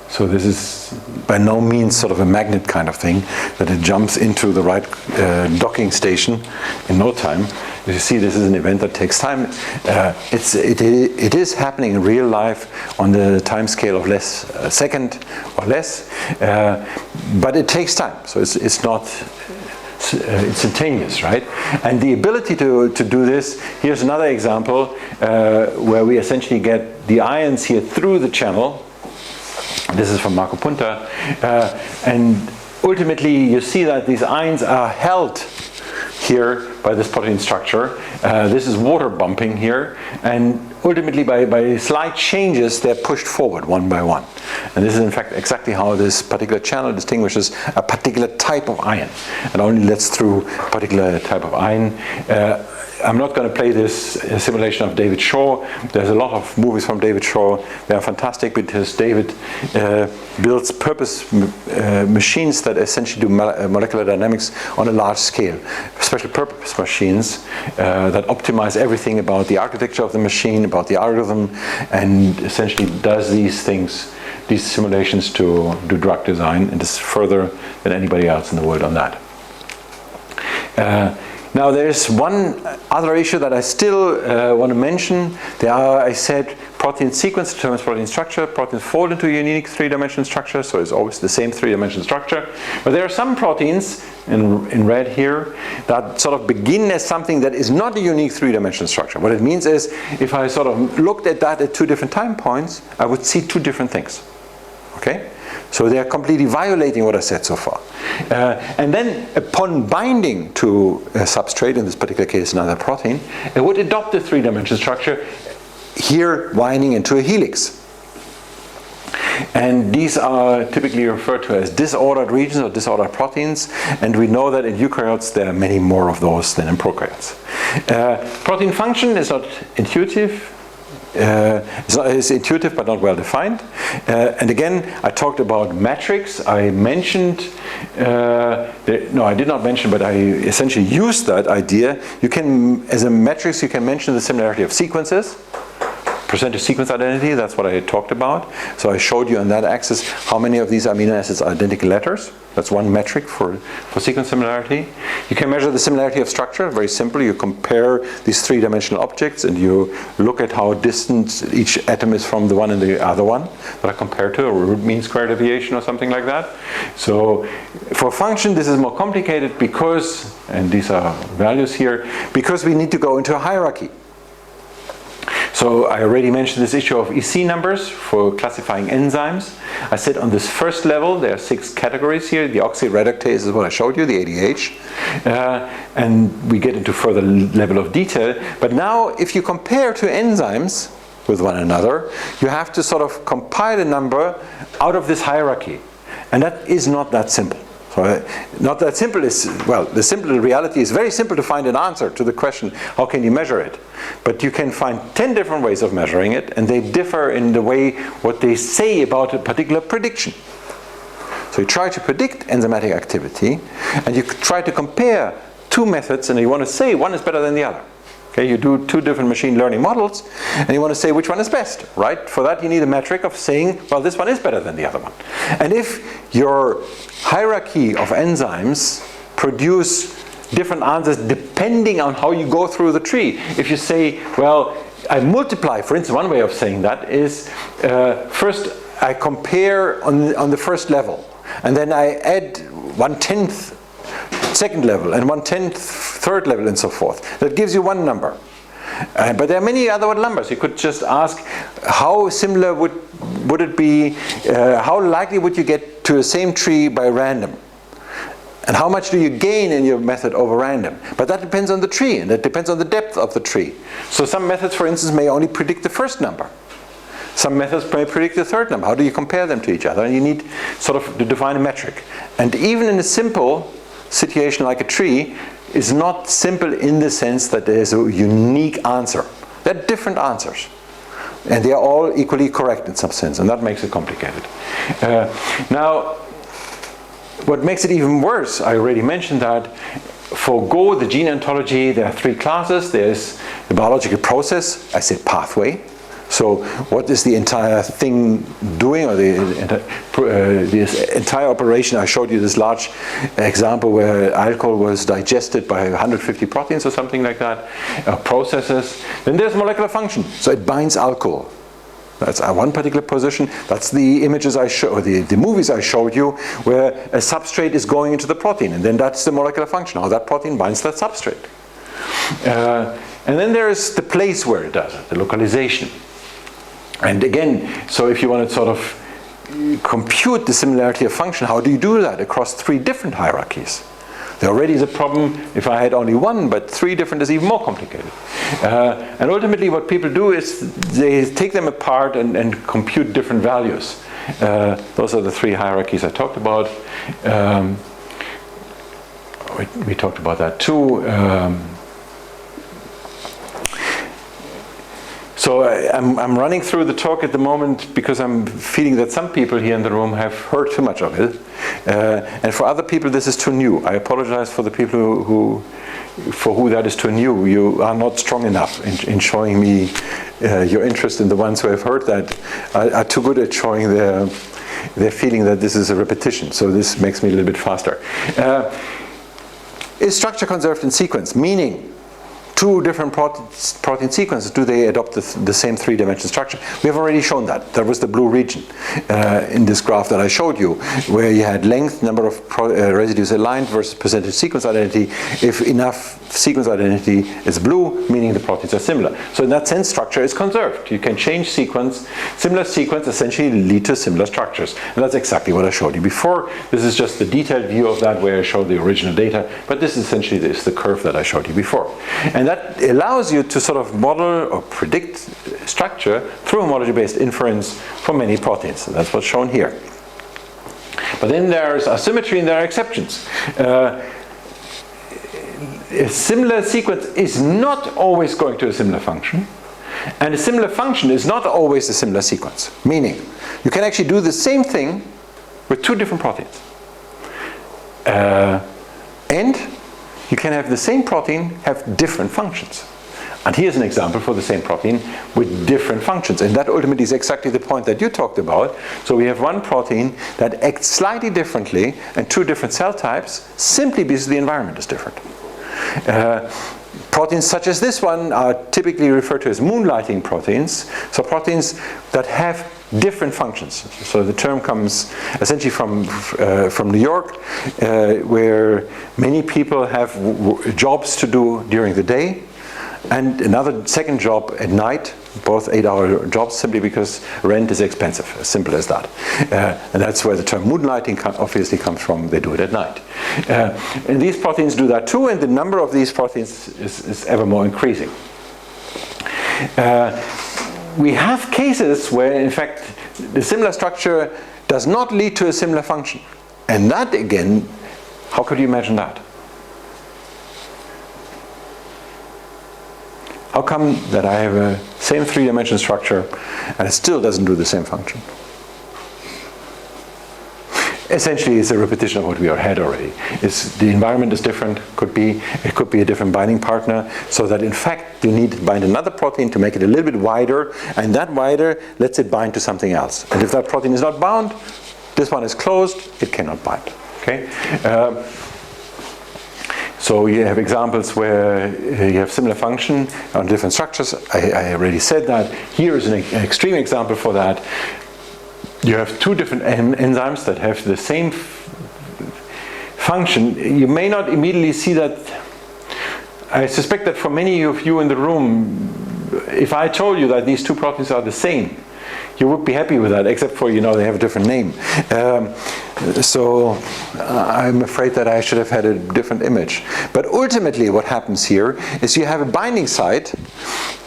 So this is by no means sort of a magnet kind of thing, that it jumps into the right docking station in no time. You see, this is an event that takes time. It is happening in real life on the time scale of less a second or less, but it takes time. So it's not instantaneous, right? And the ability to do this, here's another example where we essentially get the ions here through the channel. This is from Marco Punta, and ultimately you see that these ions are held here by this protein structure. This is water bumping here, and ultimately by slight changes they're pushed forward one by one. And this is in fact exactly how this particular channel distinguishes a particular type of ion. It only lets through a particular type of ion. I'm not going to play this simulation of David Shaw. There's a lot of movies from David Shaw. They are fantastic because David builds purpose machines that essentially do molecular dynamics on a large scale. Special purpose machines that optimize everything about the architecture of the machine, about the algorithm, and essentially does these things, these simulations to do drug design, and is further than anybody else in the world on that. Now there's one other issue that I still want to mention. There are, I said, protein sequence determines protein structure. Proteins fall into a unique three-dimensional structure, so it's always the same three-dimensional structure. But there are some proteins, in red here, that sort of begin as something that is not a unique three-dimensional structure. What it means is, if I sort of looked at that at two different time points, I would see two different things. Okay? So they are completely violating what I said so far. And then upon binding to a substrate, in this particular case another protein, it would adopt a three-dimensional structure, here winding into a helix. And these are typically referred to as disordered regions or disordered proteins, and we know that in eukaryotes there are many more of those than in prokaryotes. Protein function is not intuitive. It's intuitive but not well defined. And again, I talked about metrics. I mentioned, no, I did not mention, but I essentially used that idea. You can, as a metrics, you can mention the similarity of sequences. Percentage sequence identity, that's what I talked about. So I showed you on that axis how many of these amino acids are identical letters. That's one metric for sequence similarity. You can measure the similarity of structure, very simple. You compare these three-dimensional objects and you look at how distant each atom is from the one and the other one that are compared to, or root mean square deviation or something like that. So for function this is more complicated because, and these are values here, because we need to go into a hierarchy. So I already mentioned this issue of EC numbers for classifying enzymes. I said on this first level there are 6 categories here. The oxyreductase is what I showed you, the ADH. And we get into further level of detail. But now if you compare two enzymes with one another, you have to sort of compile a number out of this hierarchy. And that is not that simple. Not that simple is, well, the simple reality is very simple to find an answer to the question, how can you measure it? But you can find 10 different ways of measuring it, and they differ in the way what they say about a particular prediction. So you try to predict enzymatic activity, and you try to compare two methods, and you want to say one is better than the other. Okay, you do 2 different machine learning models, and you want to say which one is best, right? For that you need a metric of saying, well, this one is better than the other one. And if your hierarchy of enzymes produce different answers depending on how you go through the tree. If you say, well, I multiply, for instance, one way of saying that is, first I compare on the first level, and then I add 1/10 second level and 1/10 third level and so forth. That gives you one number. But there are many other numbers. You could just ask, how similar would it be, how likely would you get to the same tree by random? And how much do you gain in your method over random? But that depends on the tree, and that depends on the depth of the tree. So some methods, for instance, may only predict the first number. Some methods may predict the third number. How do you compare them to each other? And you need sort of to define a metric. And even in a simple situation like a tree, is not simple in the sense that there is a unique answer. There are different answers. And they are all equally correct in some sense, and that makes it complicated. Now, what makes it even worse, I already mentioned that, for Go, the gene ontology, there are three classes. There's the biological process, I said pathway. So what is the entire thing doing, or this entire operation? I showed you this large example where alcohol was digested by 150 proteins or something like that, processes. Then there's molecular function, so it binds alcohol. That's one particular position. That's the images I show, the movies I showed you, where a substrate is going into the protein, and then that's the molecular function, how that protein binds that substrate. And then there's the place where it does it, the localization. And again, so if you want to sort of compute the similarity of function, how do you do that across three different hierarchies? There already is a problem if I had only one, but three different is even more complicated. And ultimately what people do is they take them apart and compute different values. Those are the three hierarchies I talked about. We talked about that too. So I'm running through the talk at the moment because I'm feeling that some people here in the room have heard too much of it. And for other people this is too new. I apologize for the people for who that is too new. You are not strong enough in showing me your interest in the ones who have heard that are too good at showing their feeling that this is a repetition. So this makes me a little bit faster. Is structure conserved in sequence? Meaning, two different protein sequences, do they adopt the same three-dimensional structure? We have already shown that. That was the blue region in this graph that I showed you, where you had length, number of residues aligned versus percentage sequence identity. If enough sequence identity is blue, meaning the proteins are similar. So in that sense, structure is conserved. You can change sequence. Similar sequence essentially lead to similar structures. And that's exactly what I showed you before. This is just the detailed view of that where I showed the original data, but this essentially is the curve that I showed you before. And that allows you to sort of model or predict structure through homology-based inference for many proteins. And that's what's shown here. But then there's asymmetry and there are exceptions. A similar sequence is not always going to a similar function. And a similar function is not always a similar sequence. Meaning, you can actually do the same thing with two different proteins. And you can have the same protein have different functions. And here's an example for the same protein with different functions. And that ultimately is exactly the point that you talked about. So we have one protein that acts slightly differently and two different cell types simply because the environment is different. Proteins such as this one are typically referred to as moonlighting proteins. So proteins that have different functions. So the term comes essentially from New York, where many people have jobs to do during the day and another second job at night, both 8-hour jobs, simply because rent is expensive, as simple as that. And that's where the term moonlighting obviously comes from. They do it at night. And these proteins do that too, and the number of these proteins is ever more increasing. We have cases where, in fact, the similar structure does not lead to a similar function. And that, again, how could you imagine that? How come that I have a same three-dimensional structure and it still doesn't do the same function? Essentially, it's a repetition of what we had already. The environment is different. It could be a different binding partner, so that in fact you need to bind another protein to make it a little bit wider, and that wider lets it bind to something else. And if that protein is not bound, this one is closed, it cannot bind. Okay. So you have examples where you have similar function on different structures. I already said that. Here is an extreme example for that. You have two different enzymes that have the same function. You may not immediately see that I suspect that for many of you in the room, if I told you that these two proteins are the same, you would be happy with that, except for, you know, they have a different name. So I'm afraid that I should have had a different image. But ultimately what happens here is you have a binding site,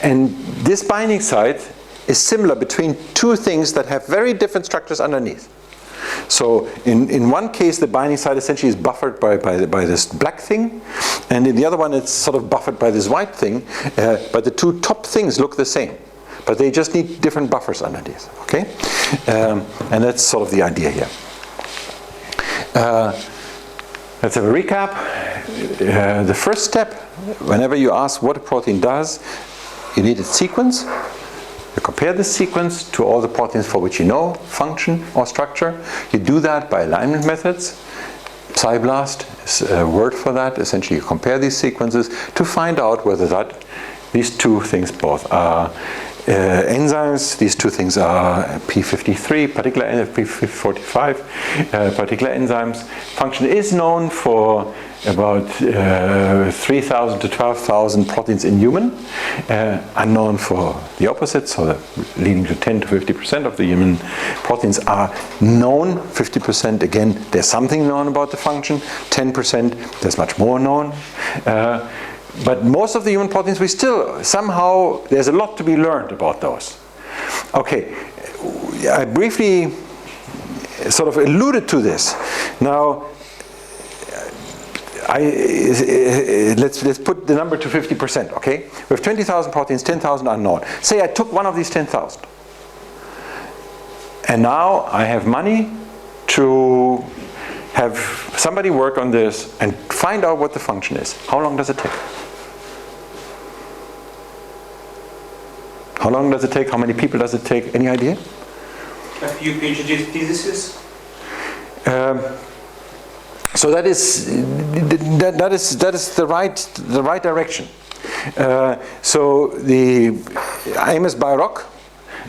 and this binding site is similar between two things that have very different structures underneath. So in one case the binding site essentially is buffered by this black thing, and in the other one it's sort of buffered by this white thing, but the two top things look the same. But they just need different buffers underneath, okay? And that's sort of the idea here. Let's have a recap. The first step, whenever you ask what a protein does, you need its sequence. You compare this sequence to all the proteins for which you know function or structure. You do that by alignment methods. PSI-BLAST is a word for that. Essentially, you compare these sequences to find out whether these two things both are enzymes. These two things are P53, particular P45, particular enzymes. Function is known for about 3,000 to 12,000 proteins in human, unknown for the opposite, so leading to 10 to 50% of the human proteins are known. 50%, again, there's something known about the function. 10%, there's much more known. But most of the human proteins, we still, somehow, there's a lot to be learned about those. Okay, I briefly sort of alluded to this. Now, let's put the number to 50%, okay? We have 20,000 proteins, 10,000 unknown. Say I took one of these 10,000. And now I have money to have somebody work on this and find out what the function is. How long does it take? How long does it take? How many people does it take? Any idea? A few PhD theses. So that is the right direction. So the Amos Bayrock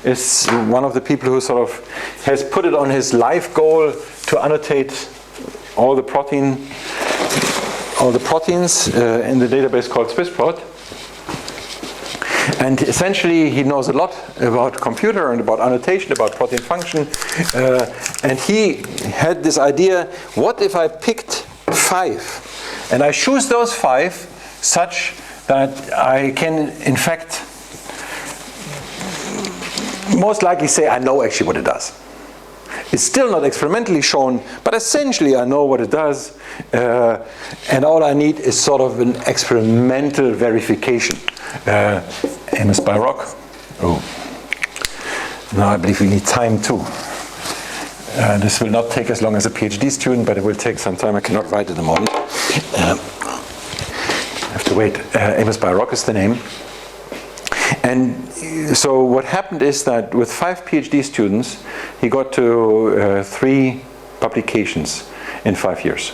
is one of the people who sort of has put it on his life goal to annotate all the proteins in the database called SwissProt. And essentially he knows a lot about computer and about annotation, about protein function. And he had this idea, what if I picked 5? And I choose those 5 such that I can, in fact, most likely say I know actually what it does. It's still not experimentally shown, but essentially I know what it does. And all I need is sort of an experimental verification. Amos Bayrock. Oh, now I believe we need time too. This will not take as long as a PhD student, but it will take some time. I cannot write at the moment. I have to wait. Amos Bayrock is the name. And so what happened is that with 5 PhD students, he got to 3 publications in 5 years.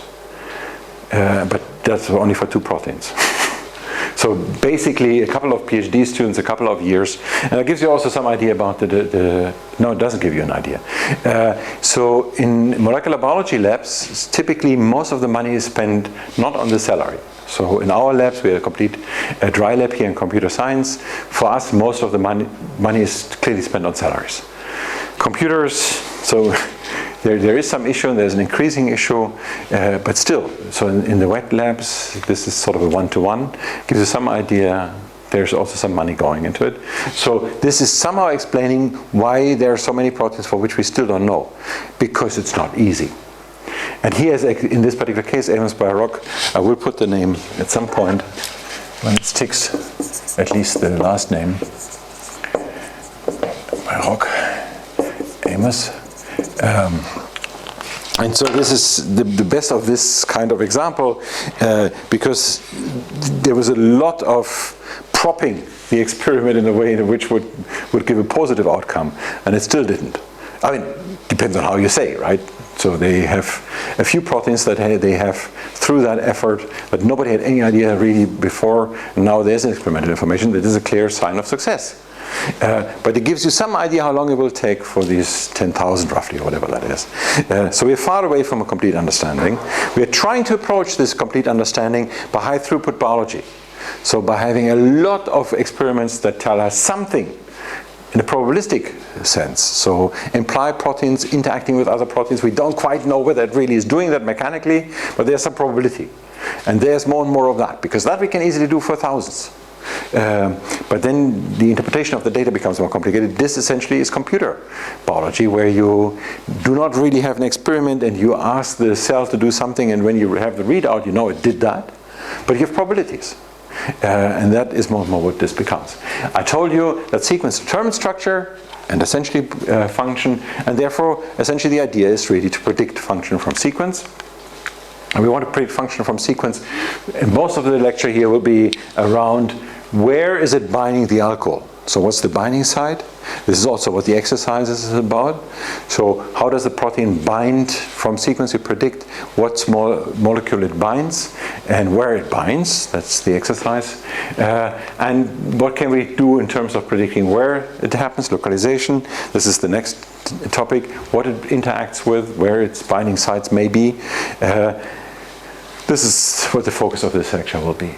But that's only for 2 proteins. So basically a couple of PhD students, a couple of years. And it gives you also some idea about no, it doesn't give you an idea. So in molecular biology labs, typically most of the money is spent not on the salary. So in our labs, we have a complete dry lab here in computer science. For us, most of the money is clearly spent on salaries. Computers, so there is some issue, and there's an increasing issue, but still, so in the wet labs, this is sort of a one-to-one. Gives you some idea. There's also some money going into it. So this is somehow explaining why there are so many proteins for which we still don't know, because it's not easy. And he has, in this particular case, Amos Bayrock, I will put the name at some point when it sticks, at least the last name. Bayrock, Amos. And so this is the best of this kind of example, because there was a lot of propping the experiment in a way in which would give a positive outcome, and it still didn't. I mean, depends on how you say, right? So they have a few proteins that they have through that effort, but nobody had any idea really before. And now there's experimental information that is a clear sign of success. But it gives you some idea how long it will take for these 10,000 roughly, or whatever that is. So we're far away from a complete understanding. We are trying to approach this complete understanding by high throughput biology. So by having a lot of experiments that tell us something in a probabilistic sense, so imply proteins interacting with other proteins, we don't quite know whether it really is doing that mechanically, but there's some probability. And there's more and more of that, because that we can easily do for thousands. But then the interpretation of the data becomes more complicated. This essentially is computer biology, where you do not really have an experiment and you ask the cell to do something, and when you have the readout, you know it did that, but you have probabilities. And that is more and more what this becomes. I told you that sequence determines structure and essentially function, and therefore essentially the idea is really to predict function from sequence. And we want to predict function from sequence, and most of the lecture here will be around where is it binding the alcohol. So what's the binding site? This is also what the exercise is about. So how does the protein bind from sequence? We predict what small molecule it binds and where it binds. That's the exercise. And what can we do in terms of predicting where it happens? Localization. This is the next topic. What it interacts with, where its binding sites may be. This is what the focus of this lecture will be.